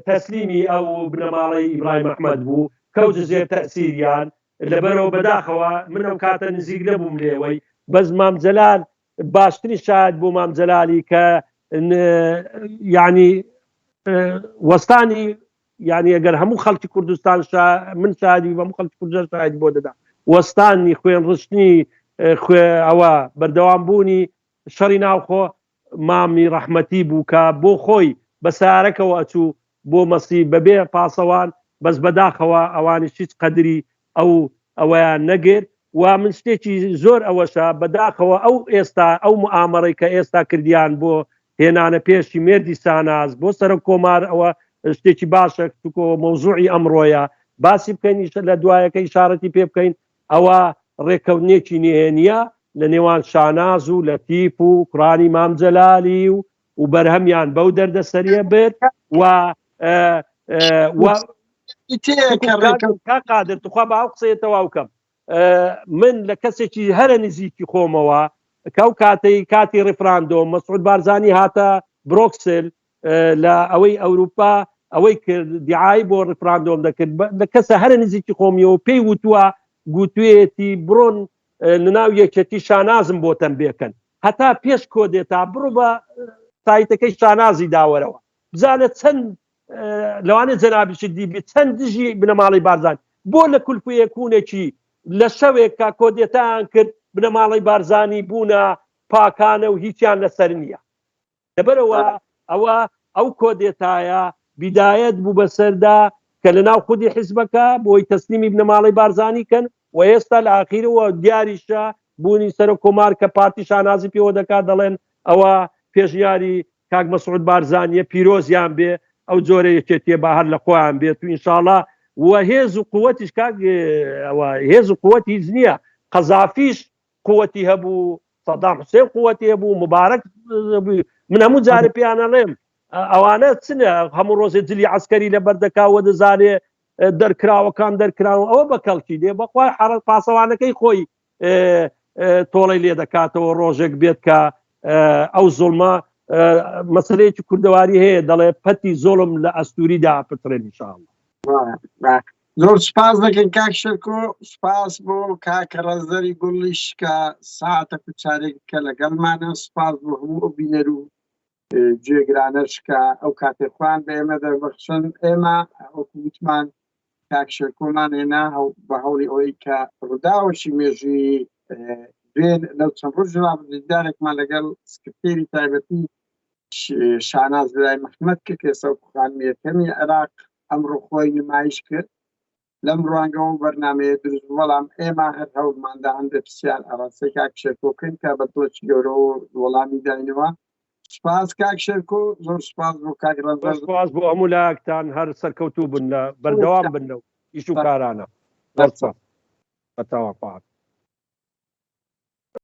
[SPEAKER 2] تەسلیمی ئەو بنەماڵەی ئیبراهیم ئەحمەد بوو کەوت زێر تەسیریان لەبەرەوە بەداخەوە من ئەو کاتە نزیک نەبووم لێوەی بەس مام جەلال باشترین شاید بۆ مام جەلالی کە یعنی وەستانی یعنی ئەگەر هەموو خەڵکی کوردستان من شادی هەموو خەڵکی کوردستان شاید بۆ دەدا وەستانی خوێن ڕشتنی ئەوە بەردەوام بوونی شەڕی ناوخۆ مامی ڕەحمەتی بوو کە بۆ خۆی بە سارەکەەوە ئەچوو بۆ مەسی بەبێ پاسەوان بەس بەداخەوە ئەوانی هیچ قەدری ئەوەیان نەگرت و من شتێکی زۆر ئەوەشە بەداخەوە ئەو ئێستا ئەو معامەڕی کە ئێستا کردیان بۆ هێنانە پێشی مێردی ساناز بۆ سەر کۆمار ئەوە شتێکی باشە توکۆ مەوزوعی ئەمڕۆیە باسی بکەین لە دوایەکە ئیشارەتی پێ بکەین ئەوە ڕێکەوتنێکی نهێنیە لە نێوان شاناز و لەتیف و کوڕانی مام جەلالی و بەرهەمیان بەو دەردەسەریە بێت و قادر توخوا بە ئەو قسەیەتەوە وکەم من لە کەسێکی هەرە نزیکی خۆمەوە کەو کاتی ڕفراندۆم مەسعود بارزانی هاتە برۆکسل لە ئەوەی ئەوروپا ئەوەی کرد دیعای بۆ ڕفراندۆم دەکرد لە کەسە هەرە نزیکی خۆمیەوە پێی وتووە گوتوێتی بڕۆن لە ناو یەکێتی شانازم بۆتەم بێکەن هەتا پێش کۆدێتا بڕۆ بە سایتەکەی شانازی داوەرەوە بزانە چەند لەوانێت جەنابیشت دیبێ چەند دژی بنەماڵی بارزان بۆ لە کولپویەکوونێکی لە شەوێک کا کۆدێتایان کرد بنەماڵی بارزانی بوونە پاکانە و هیچیان لەسەر نییە لەبەرەوە ئەوە ئەو کۆدێتایە بیدایەت بوو بەسەردا کە لە ناو خودی حیزبەکە بۆی تەسلیمی بنەماڵی بارزانی کەن و ئێستا لە ئاخیرەوە دیاریشە بوونی سەر کۆمار کە پارتی شانازی پێوە دەکات دەڵێن ئەوە پێشنیاری کاک مەسعود بارزانیە پیرۆزیان بێ ئەو جۆرە یەکێتیە بە هەر لە خۆیان بێت و ئینشاڵڵا و هێز و قووەتیش کاک هێز و قووەتی هیچ نییە قەزافیش قووەتی هەبوو سەدام حوسێن قووەتی هەبوو مبارەک من هەموو جارە پێیانەڵێم ئەوانە چنە هەموو ڕۆژێ جلی عسکەری لە بەردەکاوە دەزانێ دەرکراوەکان دەرکراوە ئەوە بە کەڵکی دێ بەخوای حەرەت پاسەوانەکەی خۆی تۆڵی لێ دەکاتەوە ڕۆژێک بێت کە ئەو زوڵمە مەسلەیەکی کوردەواری هەیە دەڵێ پەتی زۆڵم لە ئەستوریدا پترێن ئینشاڵڵا
[SPEAKER 1] زۆر سپاس دەکەین کاک شێرکۆ سپاس بۆ کاکە ڕەزەری گوڵیش کە ساعتە کوچارێک کە لەگەڵمانە سپاس بۆ هەموو بینەر و جێگرانەش کە ئەو کاتێخوان بە ئێمە دەبەخشن ئێمە وەکووتمان کاک شێرکۆمان هێنا بە هەوڵی ئەوەی کە ڕووداوەشی مێژووی دوێن لەو چەند ڕۆژەوە بریندارێکمان لەگەڵ سکرتێری تایبەتی شاناز برای محمد کرد کە ئێستا خانمیەکەمی عێراق ئەمڕۆ خۆی نمایش کرد لەم ڕوانگەەوە بەرنمەیە دروست بەڵام ئێمە هەر هەوڵماندا هەندە پرسیار ئەڕاستە کاک شێرکۆکن کە بە تۆچی گەورەوە وەڵامی داینەوە سپاس کاک شێرکۆ زۆر سپاس بۆ کاک ڕەنجبەر
[SPEAKER 2] سپاس بۆ هەموو لایەکتان هەر سەرکەوتوو بن لە بەردەوام بن لەو ئیش و کارانە زۆر سپاس بەتەواو